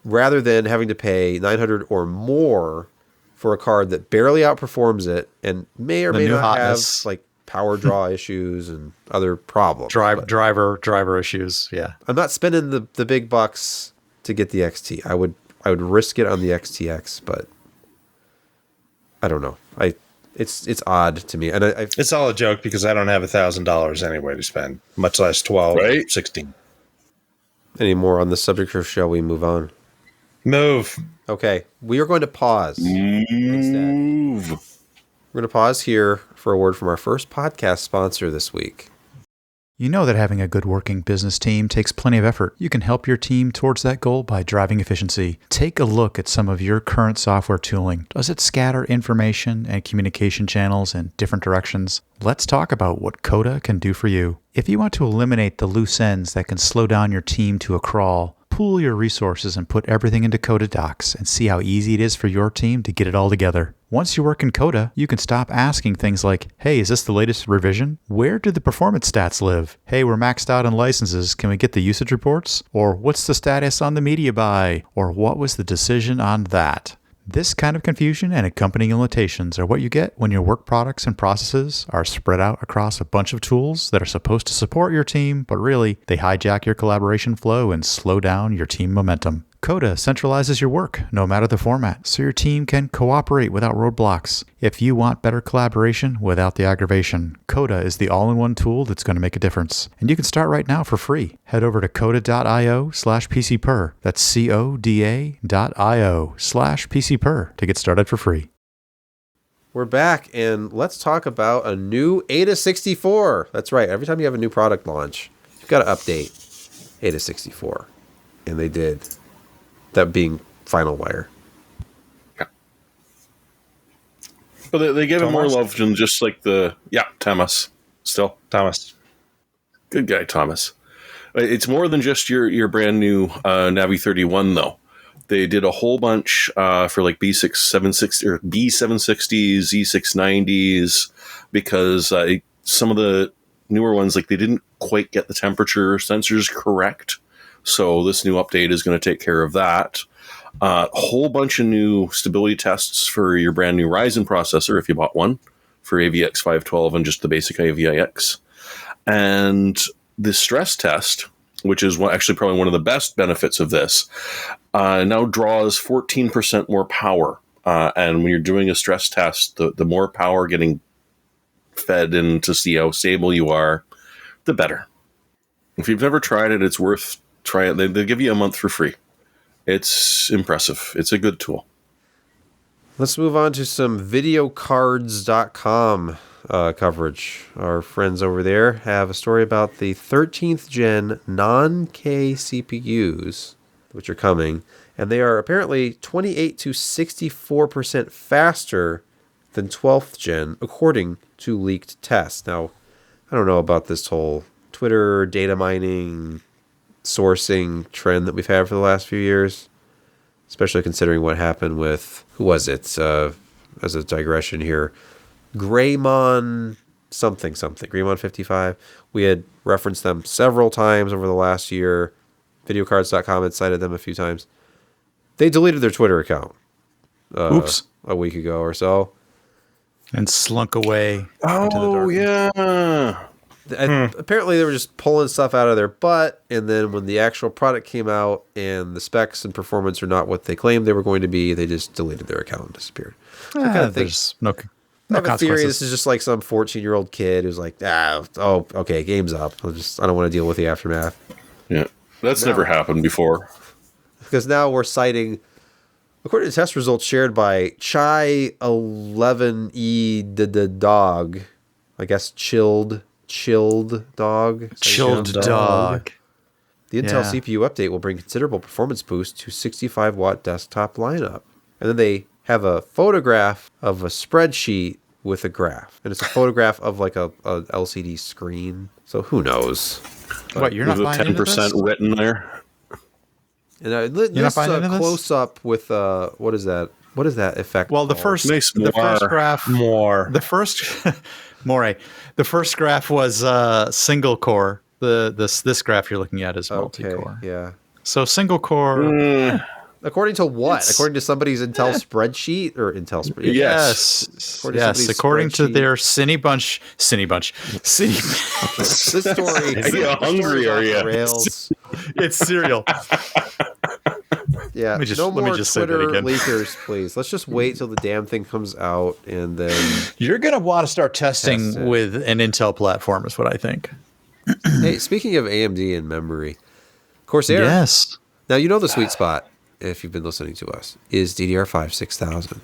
rather than having to pay $900 or more for a card that barely outperforms it and may or may not have like power draw issues and other problems. Driver issues. Yeah. I'm not spending the big bucks to get the XT. I would risk it on the XTX, but I don't know. It's odd to me. And it's all a joke because I don't have $1,000 anyway to spend, much less 12 or 16. Any more on the subject, or shall we move on? Move. Okay. We are going to pause instead. We're going to pause here for a word from our first podcast sponsor this week. You know that having a good working business team takes plenty of effort. You can help your team towards that goal by driving efficiency. Take a look at some of your current software tooling. Does it scatter information and communication channels in different directions? Let's talk about what Coda can do for you. If you want to eliminate the loose ends that can slow down your team to a crawl, pool your resources and put everything into Coda Docs and see how easy it is for your team to get it all together. Once you work in Coda, you can stop asking things like, hey, is this the latest revision? Where do the performance stats live? Hey, we're maxed out on licenses. Can we get the usage reports? Or what's the status on the media buy? Or what was the decision on that? This kind of confusion and accompanying limitations are what you get when your work products and processes are spread out across a bunch of tools that are supposed to support your team, but really, they hijack your collaboration flow and slow down your team momentum. Coda centralizes your work, no matter the format, so your team can cooperate without roadblocks. If you want better collaboration without the aggravation, Coda is the all-in-one tool that's going to make a difference. And you can start right now for free. Head over to coda.io/PCPer. That's coda.io/PCPer to get started for free. We're back, and let's talk about a new Ada 64. That's right. Every time you have a new product launch, you've got to update Ada 64. And they did. That being Final Wire. Yeah. But they gave it more love than just like Thomas. Still. Thomas. Good guy, Thomas. It's more than just your brand new Navi 31, though. They did a whole bunch for like B760 or B760s, Z690s, because some of the newer ones, like they didn't quite get the temperature sensors correct. So this new update is going to take care of that. A whole bunch of new stability tests for your brand new Ryzen processor, if you bought one, for AVX 512 and just the basic AVIX. And the stress test, which is actually probably one of the best benefits of this, now draws 14% more power. And when you're doing a stress test, the more power getting fed in to see how stable you are, the better. If you've never tried it, it's worth try it. They give you a month for free. It's impressive. It's a good tool. Let's move on to some videocards.com coverage. Our friends over there have a story about the 13th gen non-K CPUs, which are coming, and they are apparently 28 to 64% faster than 12th gen, according to leaked tests. Now, I don't know about this whole Twitter data mining sourcing trend that we've had for the last few years, especially considering what happened with, who was it? As a digression here, Greymon something, Greymon 55. We had referenced them several times over the last year. Videocards.com had cited them a few times. They deleted their Twitter account Oops. a week ago or so. And slunk away into the darkness. Yeah. Apparently they were just pulling stuff out of their butt, and then when the actual product came out and the specs and performance are not what they claimed they were going to be, they just deleted their account and disappeared. There's no I have a theory consequences. this is just like some 14-year-old kid who's like, okay, game's up. I don't want to deal with the aftermath. Yeah. That's never happened before. Because now we're citing, according to test results shared by Chai11E the dog, I guess chilled dog. Chilled dog. The Intel CPU update will bring considerable performance boost to 65-watt desktop lineup. And then they have a photograph of a spreadsheet with a graph. And it's a photograph of like a LCD screen. So who knows? What, you're not With a buying into this? 10% written there. And not this buying into this? close up with what is that? What is that effect? Well, the called? first Nice graph, the first graph was single core. This graph you're looking at is multi-core. Yeah. So single core. According to what? According to somebody's Intel spreadsheet or Intel spreadsheet? Yes. According to spreadsheet. their Cinebunch. This story. How hungry are you? Rails. It's cereal. Yeah. Let me just say that Twitter again. leakers, please. Let's just wait till the damn thing comes out and then. You're gonna want to start Test it. testing with an Intel platform, is what I think. Hey, speaking of AMD and memory, Corsair. Yes. Now you know the sweet spot, if you've been listening to us, is DDR5-6000.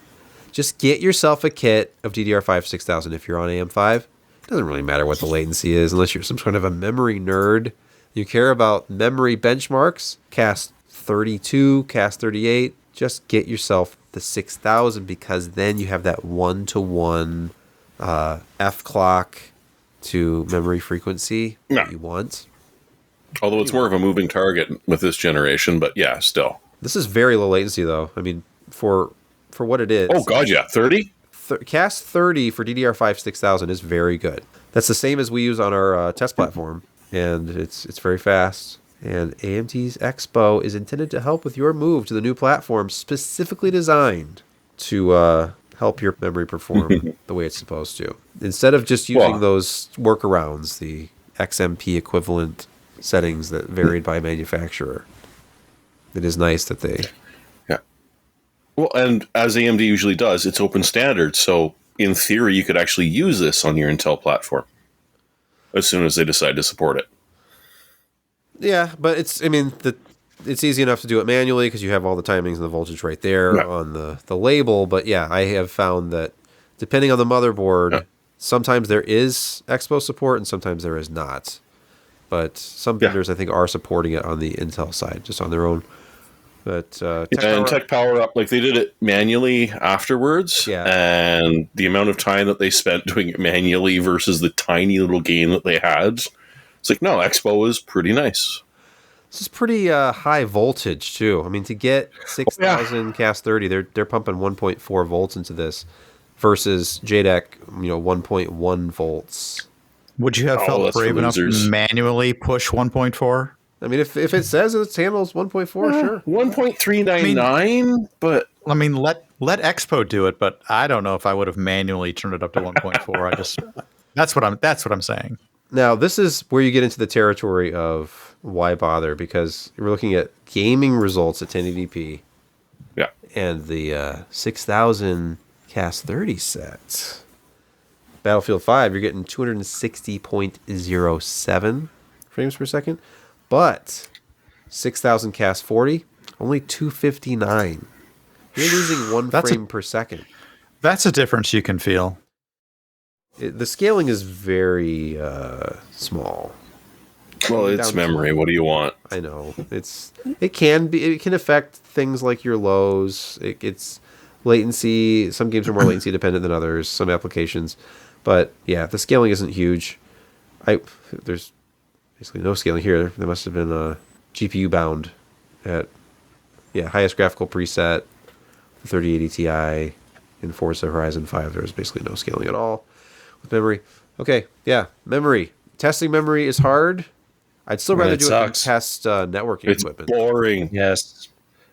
Just get yourself a kit of DDR5-6000 if you're on AM5. It doesn't really matter what the latency is, unless you're some kind of a memory nerd. You care about memory benchmarks, CAS 32, CAS 38. Just get yourself the 6000 because then you have that one-to-one F clock to memory frequency that you want. Although it's more of a moving target with this generation, but yeah, still. This is very low latency, though. I mean, for what it is. Oh, God, yeah. 30? CAS 30 for DDR5-6000 is very good. That's the same as we use on our test platform, and it's very fast. And AMD's Expo is intended to help with your move to the new platform, specifically designed to help your memory perform the way it's supposed to. Instead of just using those workarounds, the XMP equivalent settings that varied by manufacturer. It is nice that they... Yeah. Well, and as AMD usually does, it's open standard, so in theory you could actually use this on your Intel platform as soon as they decide to support it. Yeah, but it's easy enough to do it manually because you have all the timings and the voltage right there on the label. But yeah, I have found that depending on the motherboard, sometimes there is Expo support and sometimes there is not. But some vendors, I think, are supporting it on the Intel side, just on their own. But Tech Power Up, like they did it manually afterwards, and the amount of time that they spent doing it manually versus the tiny little gain that they had, it's like, no, Expo is pretty nice. This is pretty high voltage too. I mean, to get 6000 CAS 30, they're pumping 1.4 volts into this versus JDEC, 1.1 volts. Would you have felt brave enough to manually push 1.4? I mean, if it says it handles 1.4, sure. 1.399, but I mean, let Expo do it, but I don't know if I would have manually turned it up to 1.4. That's what I'm saying. Now, this is where you get into the territory of why bother, because we're looking at gaming results at 1080p. Yeah. And the 6000 CAS 30 set. Battlefield 5, you're getting 260.07 frames per second. But 6000 CAS 40, only 259. You're losing one frame per second. That's a difference you can feel. The scaling is very small. Well, it's memory. What do you want? I know it can affect things like your lows. It's latency. Some games are more latency dependent than others. Some applications, but yeah, the scaling isn't huge. There's basically no scaling here. There must have been a GPU bound at highest graphical preset, the 3080 Ti in Forza Horizon 5. There was basically no scaling at all with memory. Okay, yeah, memory. Testing memory is hard. I'd still rather do it than test networking equipment. It's boring. Yes.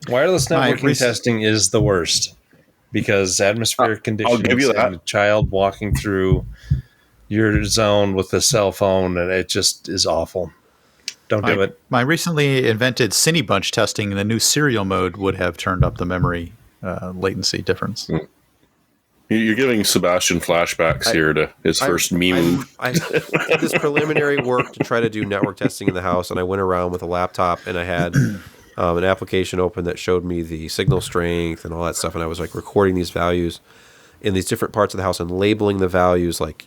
Wireless networking testing is the worst because atmospheric conditions and a child walking through your zone with a cell phone, and it just is awful. Don't do it. My recently invented Cinebunch testing in the new serial mode would have turned up the memory latency difference. You're giving Sebastian flashbacks here to his first move. I did this preliminary work to try to do network testing in the house, and I went around with a laptop, and I had an application open that showed me the signal strength and all that stuff, and I was like recording these values in these different parts of the house and labeling the values, like,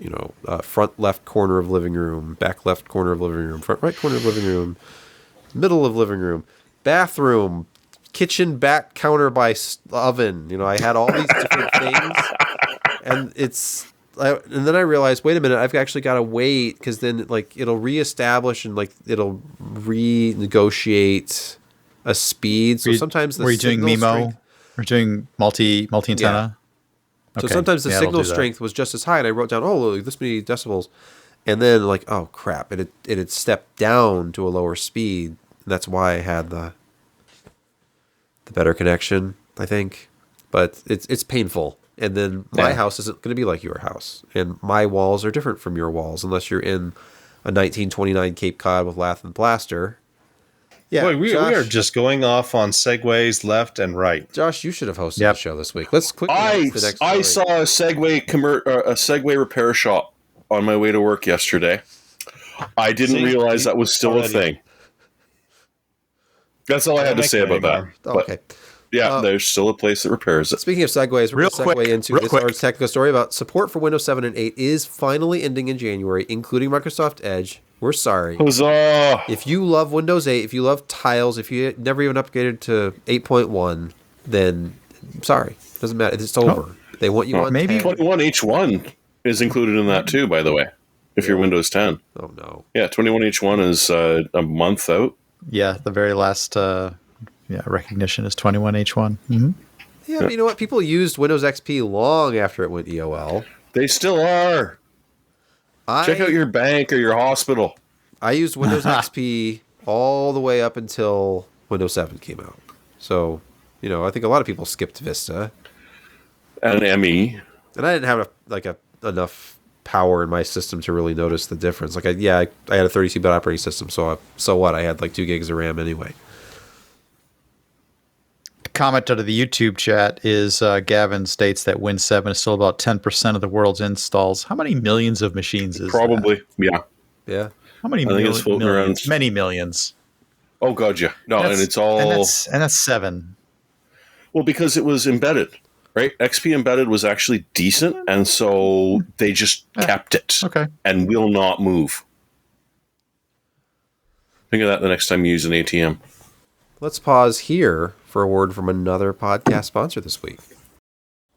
front left corner of living room, back left corner of living room, front right corner of living room, middle of living room, bathroom, kitchen back counter by oven. I had all these different things, and and then I realized, wait a minute, I've actually got to wait, because then it'll reestablish and it'll renegotiate a speed. So sometimes the doing MIMO or doing multi antenna. Yeah. So sometimes the signal strength was just as high, and I wrote down, this many decibels, and then oh crap, it had stepped down to a lower speed. And that's why I had the better connection, I think. But it's painful. And then my house isn't going to be like your house, and my walls are different from your walls, unless you're in a 1929 Cape Cod with lath and plaster. Yeah, boy, we are just going off on segues left and right. Josh, you should have hosted the show this week. Let's quickly. I saw a Segway repair shop on my way to work yesterday. I didn't realize that was still a thing. That's all I had to say about that. Okay. Yeah, there's still a place that repairs it. Speaking of segues, we're going to segue into this large technical story about support for Windows 7 and 8 is finally ending in January, including Microsoft Edge. We're sorry. Huzzah! If you love Windows 8, if you love Tiles, if you never even upgraded to 8.1, then sorry. It doesn't matter. It's over. They want you on maybe 21H1 is included in that too, by the way, if you're Windows 10. Oh, no. Yeah, 21H1 is a month out. Yeah, the very last recognition is 21H1. Mm-hmm. Yeah, but you know what? People used Windows XP long after it went EOL. They still are. Check out your bank or your hospital. I used Windows XP all the way up until Windows 7 came out. So, I think a lot of people skipped Vista. And ME. And I didn't have enough power in my system to really notice the difference. I had a 32-bit operating system, so what? I had 2 gigs of RAM anyway. Comment out of the YouTube chat is Gavin states that Win 7 is still about 10% of the world's installs. How many millions of machines is Probably, that? Yeah. How many millions? Many millions. Oh, God, yeah. No, and it's all... And that's 7. Well, because it was embedded, right? XP embedded was actually decent, and so they just kept it. Okay. And will not move. Think of that the next time you use an ATM. Let's pause here for a word from another podcast sponsor this week.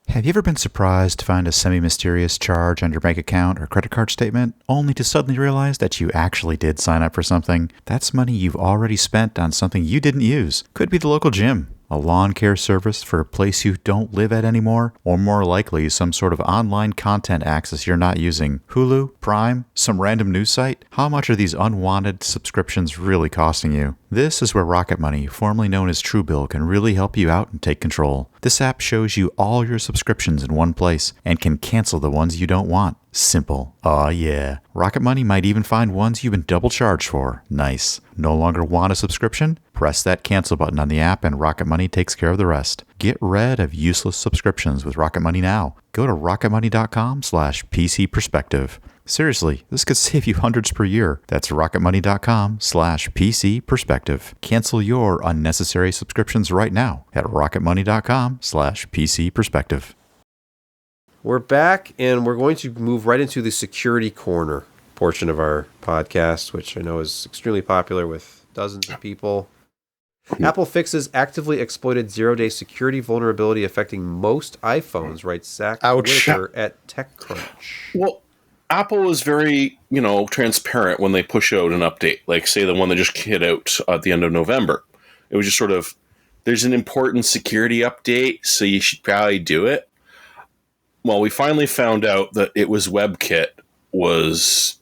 Have you ever been surprised to find a semi-mysterious charge on your bank account or credit card statement, only to suddenly realize that you actually did sign up for something? That's money you've already spent on something you didn't use. Could be the local gym, a lawn care service for a place you don't live at anymore, or more likely, some sort of online content access you're not using. Hulu, Prime, some random news site? How much are these unwanted subscriptions really costing you? This is where RocketMoney, formerly known as Truebill, can really help you out and take control. This app shows you all your subscriptions in one place and can cancel the ones you don't want. Simple. Aw, yeah. RocketMoney might even find ones you've been double charged for. Nice. No longer want a subscription? Press that cancel button on the app and RocketMoney takes care of the rest. Get rid of useless subscriptions with RocketMoney now. Go to rocketmoney.com/PCPerspective. Seriously, this could save you hundreds per year. That's rocketmoney.com/PCPerspective. Cancel your unnecessary subscriptions right now at rocketmoney.com/PCPerspective. We're back, and we're going to move right into the security corner portion of our podcast, which I know is extremely popular with dozens of people. Apple fixes actively exploited zero-day security vulnerability affecting most iPhones, writes Zach Whitaker at TechCrunch. Well, Apple is very, transparent when they push out an update. Like, say, the one that just hit out at the end of November. It was just sort of, there's an important security update, so you should probably do it. Well, we finally found out that it was WebKit was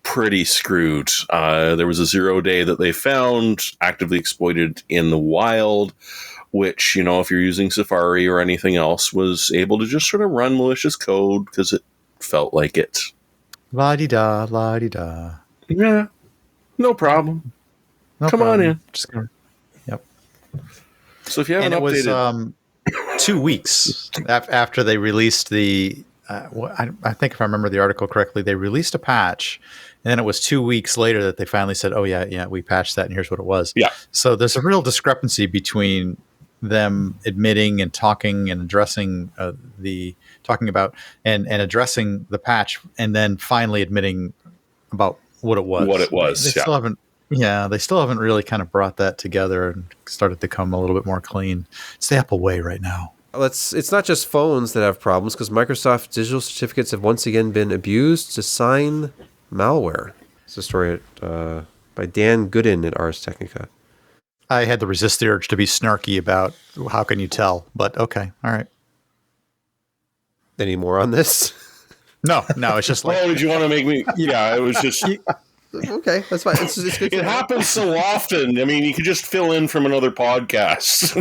pretty screwed. There was a 0-day that they found actively exploited in the wild, which, if you're using Safari or anything else, was able to just sort of run malicious code because it felt like it. La-di-da, la-di-da. Yeah, no problem. Come on in. Just gonna, yep. So if you haven't updated... It was 2 weeks after they released the... I think if I remember the article correctly, they released a patch, and then it was 2 weeks later that they finally said, oh, yeah, we patched that, and here's what it was. Yeah. So there's a real discrepancy between them admitting and talking and addressing and addressing the patch, and then finally admitting about what it was. They still haven't really kind of brought that together and started to come a little bit more clean. It's the Apple way right now. It's not just phones that have problems, because Microsoft digital certificates have once again been abused to sign malware. It's a story by Dan Gooden at Ars Technica. I had to resist the urge to be snarky about how can you tell, but okay, all right. Any more on this? No, it's just like... Oh, did you want to make me... Yeah, it was just... Okay, that's fine. It's good. It happens so often. I mean, you could just fill in from another podcast.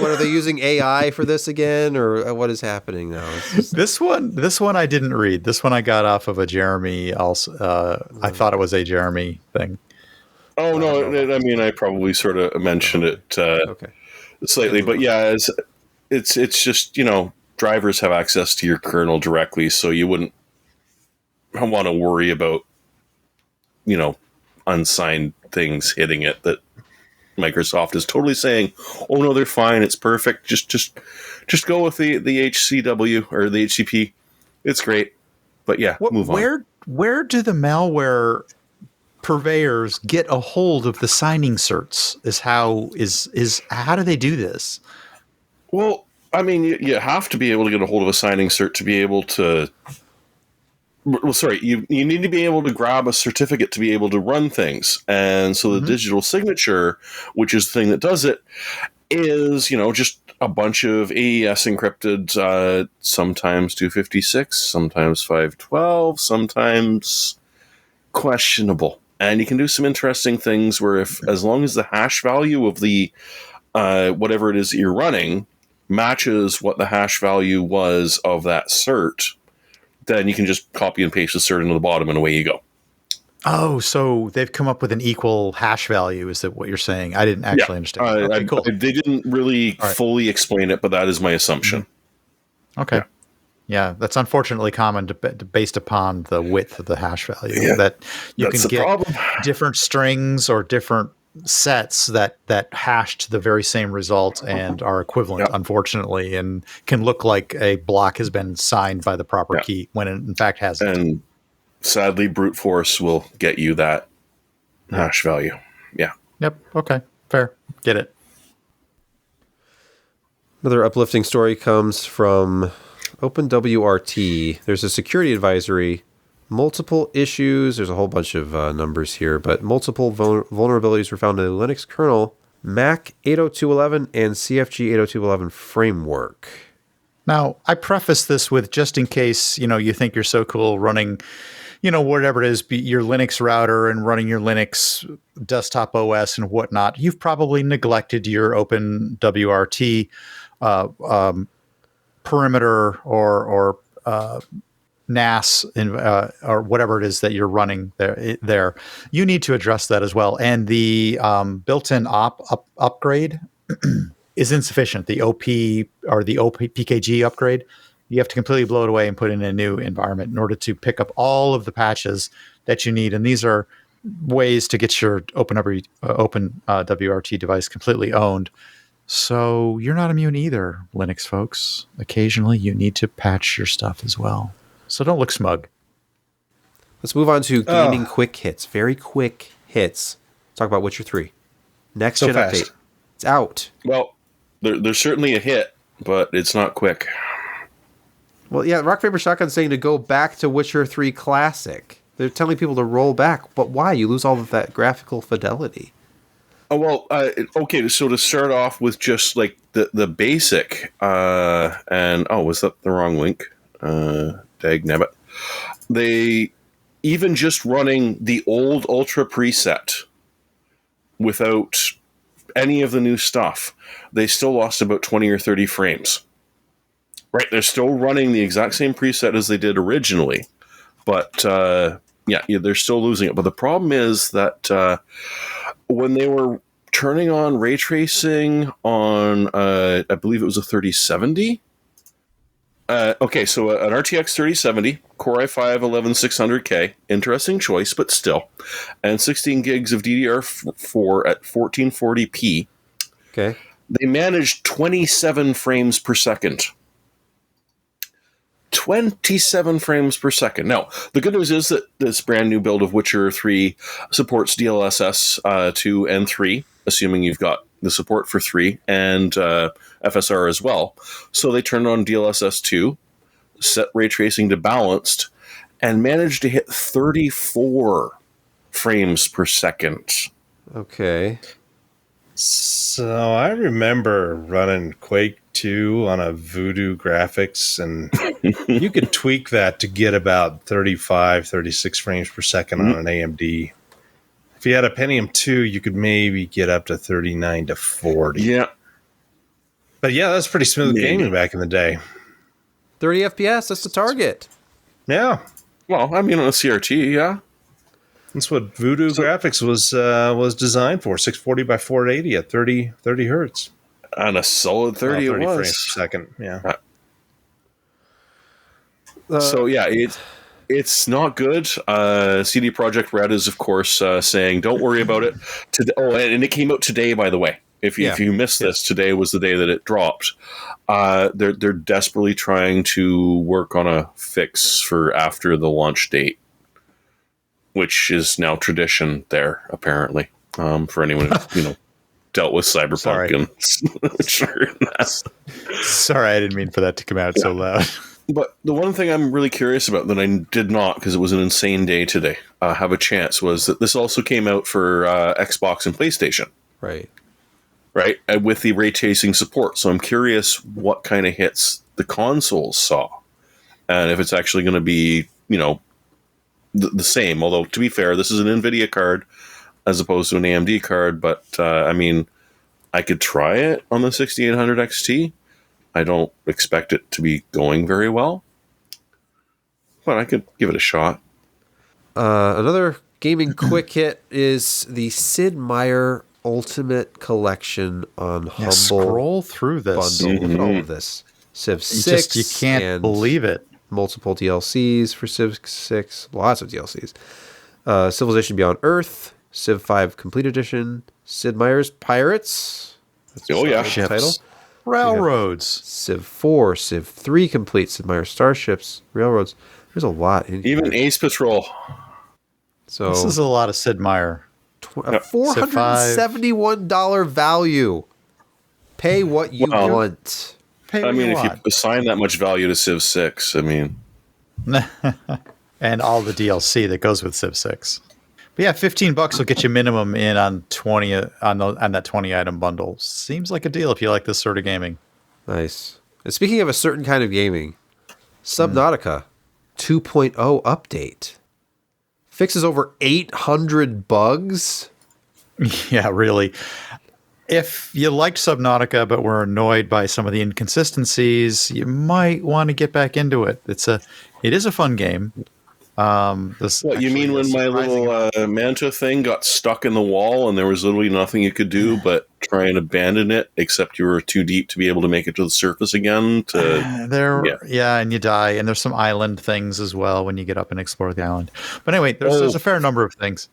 Are they using AI for this again, or what is happening now? This one I didn't read. This one I got off of a Jeremy. Also, I thought it was a Jeremy thing. Oh no! I mean, I probably sort of mentioned it slightly, but yeah, it's just drivers have access to your kernel directly, so you wouldn't want to worry about unsigned things hitting it that Microsoft is totally saying, oh no, they're fine, it's perfect, just go with the HCW or the HCP, it's great. But yeah, move on. Where do the malware purveyors get a hold of the signing certs? How do they do this? Well, I mean, you have to be able to get a hold of a signing cert to be able to... Well, sorry, you need to be able to grab a certificate to be able to run things. And so the digital signature, which is the thing that does it, is, just a bunch of AES encrypted, sometimes 256, sometimes 512, sometimes questionable. And you can do some interesting things where as long as the hash value of the whatever it is that you're running matches what the hash value was of that cert, then you can just copy and paste the cert into the bottom and away you go. Oh, so they've come up with an equal hash value. Is that what you're saying? I didn't actually understand. Okay, cool. They didn't really fully explain it, but that is my assumption. Mm-hmm. Okay. Yeah, that's unfortunately common based upon the width of the hash value. Yeah, that you can get different strings or different sets that hashed the very same result and are equivalent, unfortunately, and can look like a block has been signed by the proper key when it in fact hasn't. And sadly, brute force will get you that hash value. Yeah. Yep. Okay. Fair. Get it. Another uplifting story comes from OpenWRT. There's a security advisory. Multiple issues. There's a whole bunch of numbers here, but multiple vulnerabilities were found in the Linux kernel, Mac 802.11, and CFG 802.11 framework. Now, I preface this with just in case, you think you're so cool running, whatever it is, your Linux router and running your Linux desktop OS and whatnot, you've probably neglected your OpenWRT perimeter or NAS or whatever it is that you're running there. You need to address that as well. And the built-in upgrade is insufficient. The OP or the OPKG upgrade, you have to completely blow it away and put in a new environment in order to pick up all of the patches that you need. And these are ways to get your WRT device completely owned. So you're not immune either, Linux folks. Occasionally you need to patch your stuff as well. So don't look smug. Let's move on to gaming quick hits. Very quick hits. Talk about Witcher 3. Next gen update. It's out. Well, there's certainly a hit, but it's not quick. Well, yeah, Rock Paper Shotgun's saying to go back to Witcher 3 Classic. They're telling people to roll back, but why? You lose all of that graphical fidelity. Oh, well, okay, so to start off with just like the basic, and was that the wrong link? Dag nabbit. They, even just running the old Ultra preset without any of the new stuff, they still lost about 20 or 30 frames. Right, they're still running the exact same preset as they did originally, but they're still losing it. But the problem is that when they were turning on ray tracing on, I believe it was a 3070. So an RTX 3070, Core i5 11600K, interesting choice, but still, and 16 gigs of DDR4 at 1440p. Okay, they managed 27 frames per second. 27 frames per second. Now, the good news is that this brand new build of Witcher 3 supports DLSS 2 and 3, assuming you've got the support for 3 and FSR as well. So they turned on DLSS 2, set ray tracing to balanced, and managed to hit 34 frames per second. Okay. So I remember running Quake 2 on a Voodoo graphics, and you could tweak that to get about 35, 36 frames per second on an AMD. If you had a Pentium 2, you could maybe get up to 39 to 40. Yeah. But yeah, that's pretty smooth gaming back in the day. 30 FPS, that's the target. Yeah. Well, I mean, on a CRT, yeah. That's what Voodoo graphics was designed for, 640 by 480 at 30 hertz. On a solid 30 30 it was. frames per second, yeah. So, yeah, it's not good. CD Projekt Red is, of course, saying, don't worry about it. And it came out today, by the way. If you missed this, today was the day that it dropped. They're desperately trying to work on a fix for after the launch date, which is now tradition there, apparently, for anyone who dealt with Cyberpunk. Sorry, I didn't mean for that to come out so loud. But the one thing I'm really curious about that I did not, because it was an insane day today, have a chance, was that this also came out for Xbox and PlayStation. Right, with the ray tracing support. So I'm curious what kind of hits the consoles saw, and if it's actually going to be, the same. Although, to be fair, this is an NVIDIA card as opposed to an AMD card. But I could try it on the 6800 XT. I don't expect it to be going very well, but I could give it a shot. Another gaming quick hit is the Sid Meier Ultimate Collection on Humble. Scroll through this. Bundle. Look at all of this. Civ 6. You can't believe it. Multiple DLCs for Civ 6. Lots of DLCs. Civilization Beyond Earth. Civ 5 Complete Edition. Sid Meier's Pirates. That's the ships. Title. Railroads. Civ 4. Civ 3 Complete. Sid Meier's Starships. Railroads. There's a lot. Even Ace Patrol. So this is a lot of Sid Meier. A $471 value. Pay what you want. If you assign that much value to Civ 6, and all the DLC that goes with Civ 6. But yeah, $15 will get you minimum in on 20 on that 20 item bundle. Seems like a deal if you like this sort of gaming. Nice. And speaking of a certain kind of gaming, Subnautica 2.0 update fixes over 800 bugs. Yeah, really. If you liked Subnautica but were annoyed by some of the inconsistencies, you might want to get back into it. It is a fun game. What you mean when my little manta thing got stuck in the wall and there was literally nothing you could do but try and abandon it, except you were too deep to be able to make it to the surface again? And you die. And there's some island things as well when you get up and explore the island. But anyway, there's a fair number of things.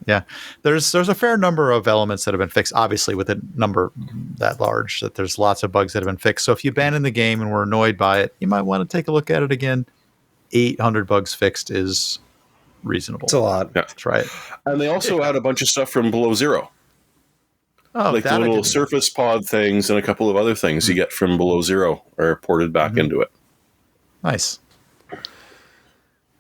Yeah, there's a fair number of elements that have been fixed. Obviously, with a number that large, that there's lots of bugs that have been fixed. So if you abandon the game and were annoyed by it, you might want to take a look at it again. 800 bugs fixed is reasonable. It's a lot. Yeah. That's right. And they also had a bunch of stuff from Below Zero. Oh, Like the that I little didn't know. surface pod things and a couple of other things you get from Below Zero are ported back into it. Nice.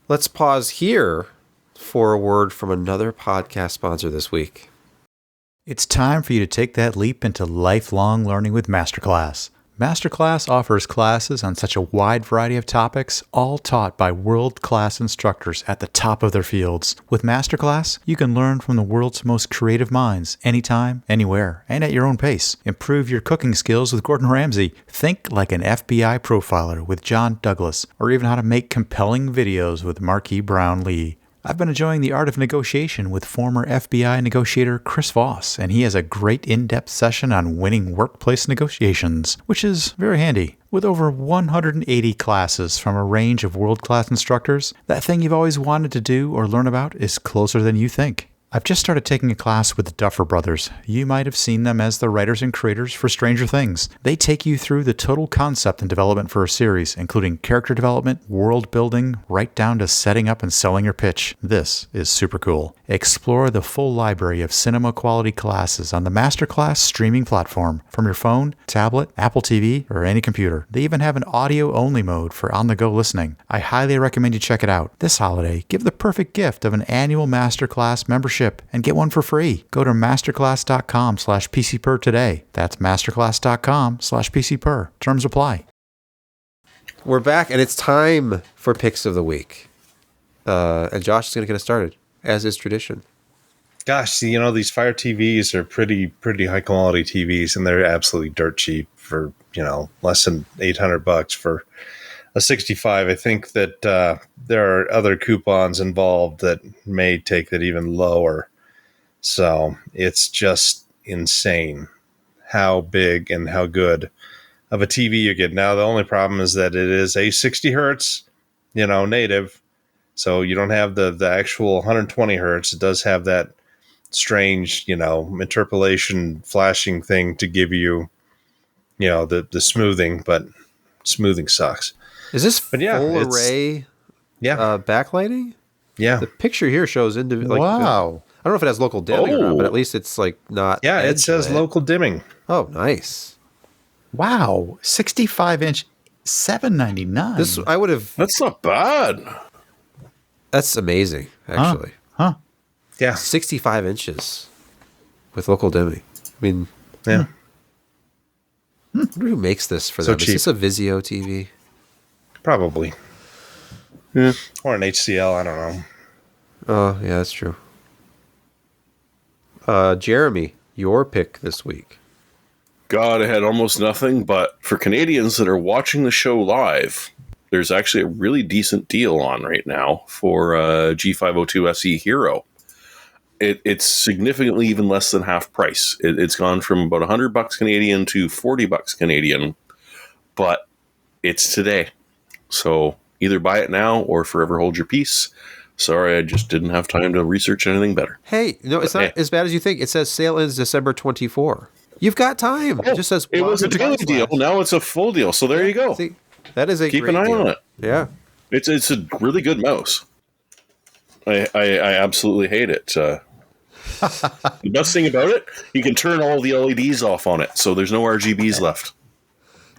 Let's pause here for a word from another podcast sponsor this week. It's time for you to take that leap into lifelong learning with MasterClass. MasterClass offers classes on such a wide variety of topics, all taught by world-class instructors at the top of their fields. With MasterClass, you can learn from the world's most creative minds, anytime, anywhere, and at your own pace. Improve your cooking skills with Gordon Ramsay. Think like an FBI profiler with John Douglas, or even how to make compelling videos with Marquis Brown Lee. I've been enjoying the art of negotiation with former FBI negotiator Chris Voss, and he has a great in-depth session on winning workplace negotiations, which is very handy. With over 180 classes from a range of world-class instructors, that thing you've always wanted to do or learn about is closer than you think. I've just started taking a class with the Duffer Brothers. You might have seen them as the writers and creators for Stranger Things. They take you through the total concept and development for a series, including character development, world building, right down to setting up and selling your pitch. This is super cool. Explore the full library of cinema quality classes on the MasterClass streaming platform from your phone, tablet, Apple TV, or any computer. They even have an audio-only mode for on-the-go listening. I highly recommend you check it out. This holiday, give the perfect gift of an annual MasterClass membership and get one for free. Go to masterclass.com/PCPer today. That's masterclass.com/PCPer. Terms apply. We're back, and it's time for Picks of the Week. And Josh is going to get us started, as is tradition. Gosh, these Fire TVs are pretty high quality TVs, and they're absolutely dirt cheap for, less than $800 for a 65. I think that there are other coupons involved that may take that even lower. So it's just insane how big and how good of a TV you get. Now, the only problem is that it is a 60 hertz, native. So you don't have the actual 120 hertz. It does have that strange, interpolation flashing thing to give you, the smoothing, but smoothing sucks. Is this But yeah, full it's- array Yeah. backlighting? Yeah. The picture here shows individual. Wow. I don't know if it has local dimming or not, but at least it's not. Yeah, it edge says lit. local dimming. Oh, nice. Wow. 65-inch, $799. This I would have. That's not bad. That's amazing, actually. Huh. Yeah. 65 inches with local dimming. I mean, Yeah. I wonder who makes this for So them. cheap. Is this a Vizio TV? Probably. Yeah. Or an HCL, I don't know. Oh, yeah, that's true. Jeremy, your pick this week. God, I had almost nothing, but for Canadians that are watching the show live, there's actually a really decent deal on right now for G502 SE Hero. It's significantly even less than half price. It's gone from about $100 Canadian to $40 Canadian, but it's today. So either buy it now or forever hold your peace. Sorry, I just didn't have time to research anything better. Hey, no, it's not as bad as you think. It says sale ends December 24. You've got time. It just says It was a daily $100 deal. left. Now it's a full deal. So there you go. See, that is a Keep great an eye deal. on it. Yeah. It's a really good mouse. I absolutely hate it. The best thing about it, you can turn all the LEDs off on it, so there's no RGBs left.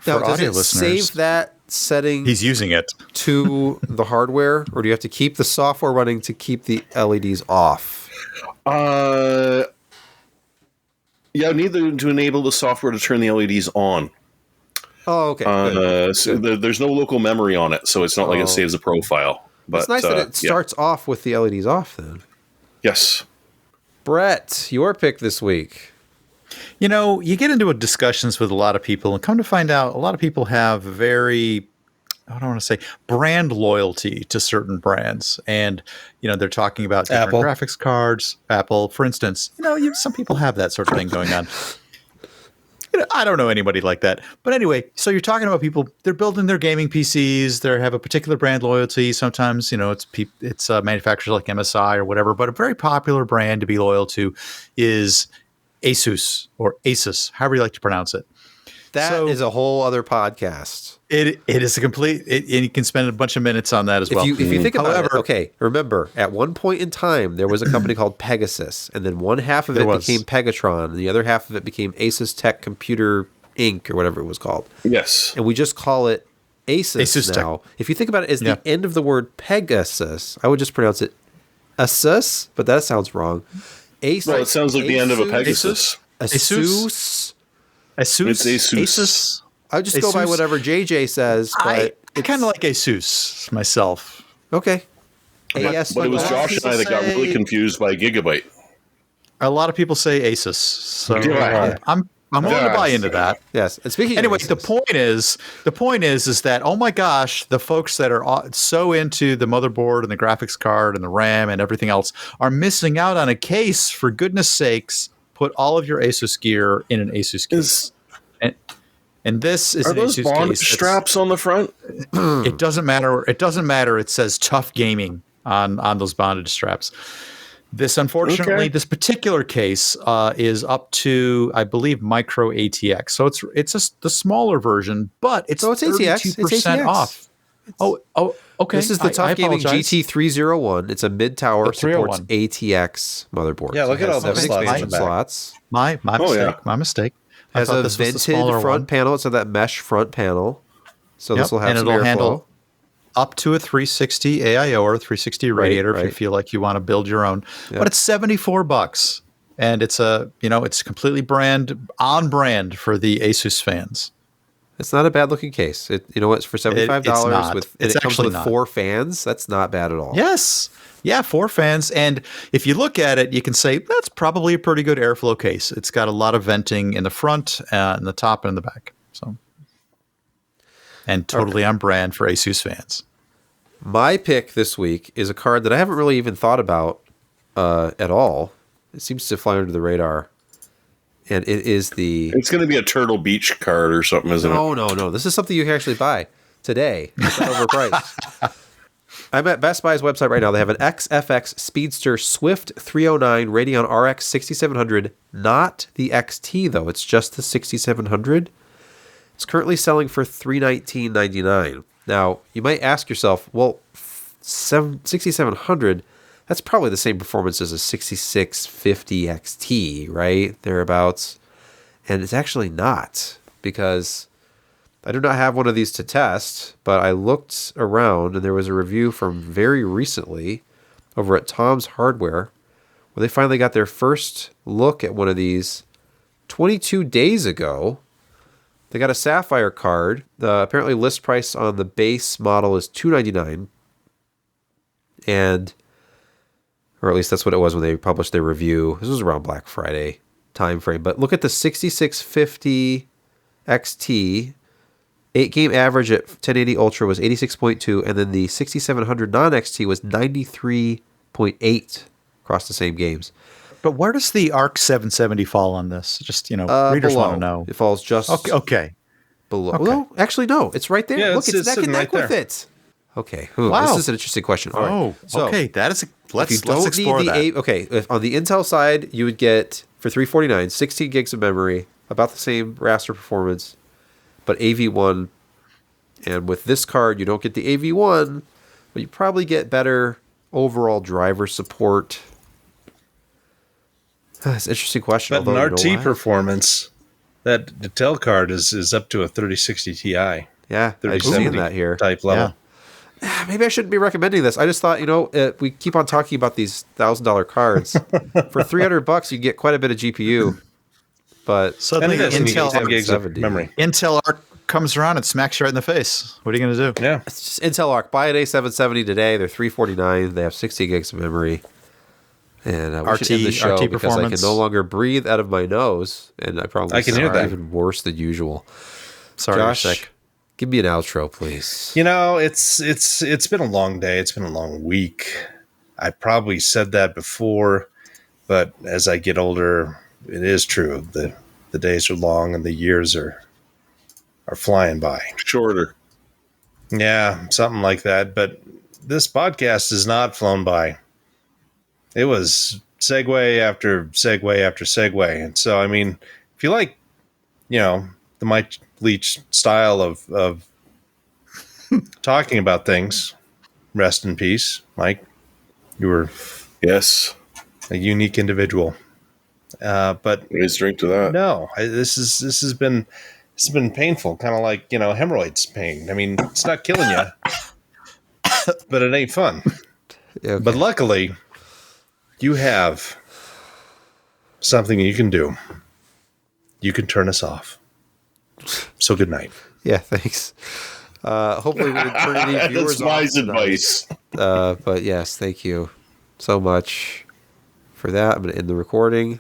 Now, For does audio it listeners, save that setting he's using it. to the hardware, or do you have to keep the software running to keep the LEDs off? Yeah, I need to enable the software to turn the LEDs on. Oh, okay. Good. So there's no local memory on it, so it's not like it saves a profile. But It's nice that it yeah. starts off with the LEDs off then. Yes. Brett, your pick this week. You get into discussions with a lot of people and come to find out a lot of people have very, I don't want to say brand loyalty to certain brands. And, they're talking about different Apple. graphics cards, Apple, for instance. Some people have that sort of thing going on. I don't know anybody like that. But anyway, so you're talking about people, they're building their gaming PCs, they have a particular brand loyalty. Sometimes, it's manufacturers like MSI or whatever, but a very popular brand to be loyal to is Asus or Asus, however you like to pronounce it. That is a whole other podcast. It is a complete, and you can spend a bunch of minutes on that as well. If you think about it, okay, remember, at one point in time, there was a company called Pegasus, and then one half of it became Pegatron, and the other half of it became Asus Tech Computer Inc., or whatever it was called. Yes. And we just call it Asus now. Tech. If you think about it as the end of the word Pegasus, I would just pronounce it Asus, but that sounds wrong. Asus. Well, it sounds like the end of a Pegasus. Asus. It's Asus. I would just go by whatever JJ says. But I kind of like Asus myself. Okay. But it was Josh and I that got really confused by Gigabyte. A lot of people say Asus, so I'm willing to buy into that. Yes. And speaking anyway, of Asus, the point is that, oh my gosh, the folks that are so into the motherboard and the graphics card and the RAM and everything else are missing out on a case. For goodness sakes, put all of your Asus gear in an Asus case. And this is Are an those Asus bondage case. straps on the front? It doesn't matter. It doesn't matter. It says tough gaming on those bondage straps. This, unfortunately, this particular case is up to, I believe, micro ATX. So it's the smaller version, but it's 32% off. Oh, okay. This is the Tough Gaming GT301. It's a mid-tower, supports ATX motherboard. Yeah, look at all those slots. My mistake. It has a vented front panel. It's that mesh front panel. So this will have some airflow. Handle up to a 360 AIO or a 360 radiator if you feel like you want to build your own. Yep. But it's $74, and it's it's completely on brand for the Asus fans. It's not a bad looking case. It's for $75 it comes with 4 fans. That's not bad at all. Yes. Yeah, 4 fans. And if you look at it, you can say that's probably a pretty good airflow case. It's got a lot of venting in the front, in the top, and in the back. So, and totally on brand for Asus fans. My pick this week is a card that I haven't really even thought about at all. It seems to fly under the radar. And it is It's going to be a Turtle Beach card or something, isn't it? No. This is something you can actually buy today. It's not overpriced. I'm at Best Buy's website right now. They have an XFX Speedster Swift 309 Radeon RX 6700. Not the XT, though. It's just the 6700. It's currently selling for $319.99. Now, you might ask yourself, well, 6700, that's probably the same performance as a 6650 XT, right? Thereabouts. And it's actually not, because I do not have one of these to test, but I looked around and there was a review from very recently over at Tom's Hardware where they finally got their first look at one of these 22 days ago. They got a Sapphire card. The apparently list price on the base model is $299, or at least that's what it was when they published their review. This was around Black Friday time frame. But look at the 6650 XT. 8-game average at 1080 Ultra was 86.2, and then the 6700 non-XT was 93.8 across the same games. But where does the ARC 770 fall on this? Just, readers want to know. It falls just below. Okay. No, actually, no. It's right there. Yeah, look, it's neck and neck with it. Okay. Wow. This is an interesting question. All right. Okay. Let's explore that. If on the Intel side, you would get, for $349, 16 gigs of memory, about the same raster performance, but AV1. And with this card, you don't get the AV1, but you probably get better overall driver support. That's an interesting question. But an RT performance, that Intel card is up to a 3060 Ti. Yeah, I'm seeing that here. Type level. Yeah. Maybe I shouldn't be recommending this. I just thought, we keep on talking about these $1,000 cards. For $300, you get quite a bit of GPU. But suddenly Intel gigs of memory. Intel ARC comes around and smacks you right in the face. What are you going to do? Yeah, it's just Intel ARC. Buy an A770 today. They're $349. They have 60 gigs of memory. And we should end the show because I can no longer breathe out of my nose, and I probably can hear that even worse than usual. Sorry, Josh, you're sick. Give me an outro, please. It's been a long day. It's been a long week. I probably said that before, but as I get older, it is true. The the days are long and the years are flying by. Shorter. Yeah, something like that. But this podcast has not flown by. It was segue after segue after segue. And so, I mean, if you like, the Mike Leach style of talking about things, rest in peace, Mike. You were Yes. a unique individual. But Raise drink to that. no, this has been painful, kind of like hemorrhoids pain. I mean, it's not killing you, but it ain't fun. Okay. But luckily, you have something you can do. You can turn us off. So good night. Yeah, thanks. Hopefully we didn't turn any viewers That's off wise tonight. advice. But yes, thank you so much for that. I'm going to end the recording.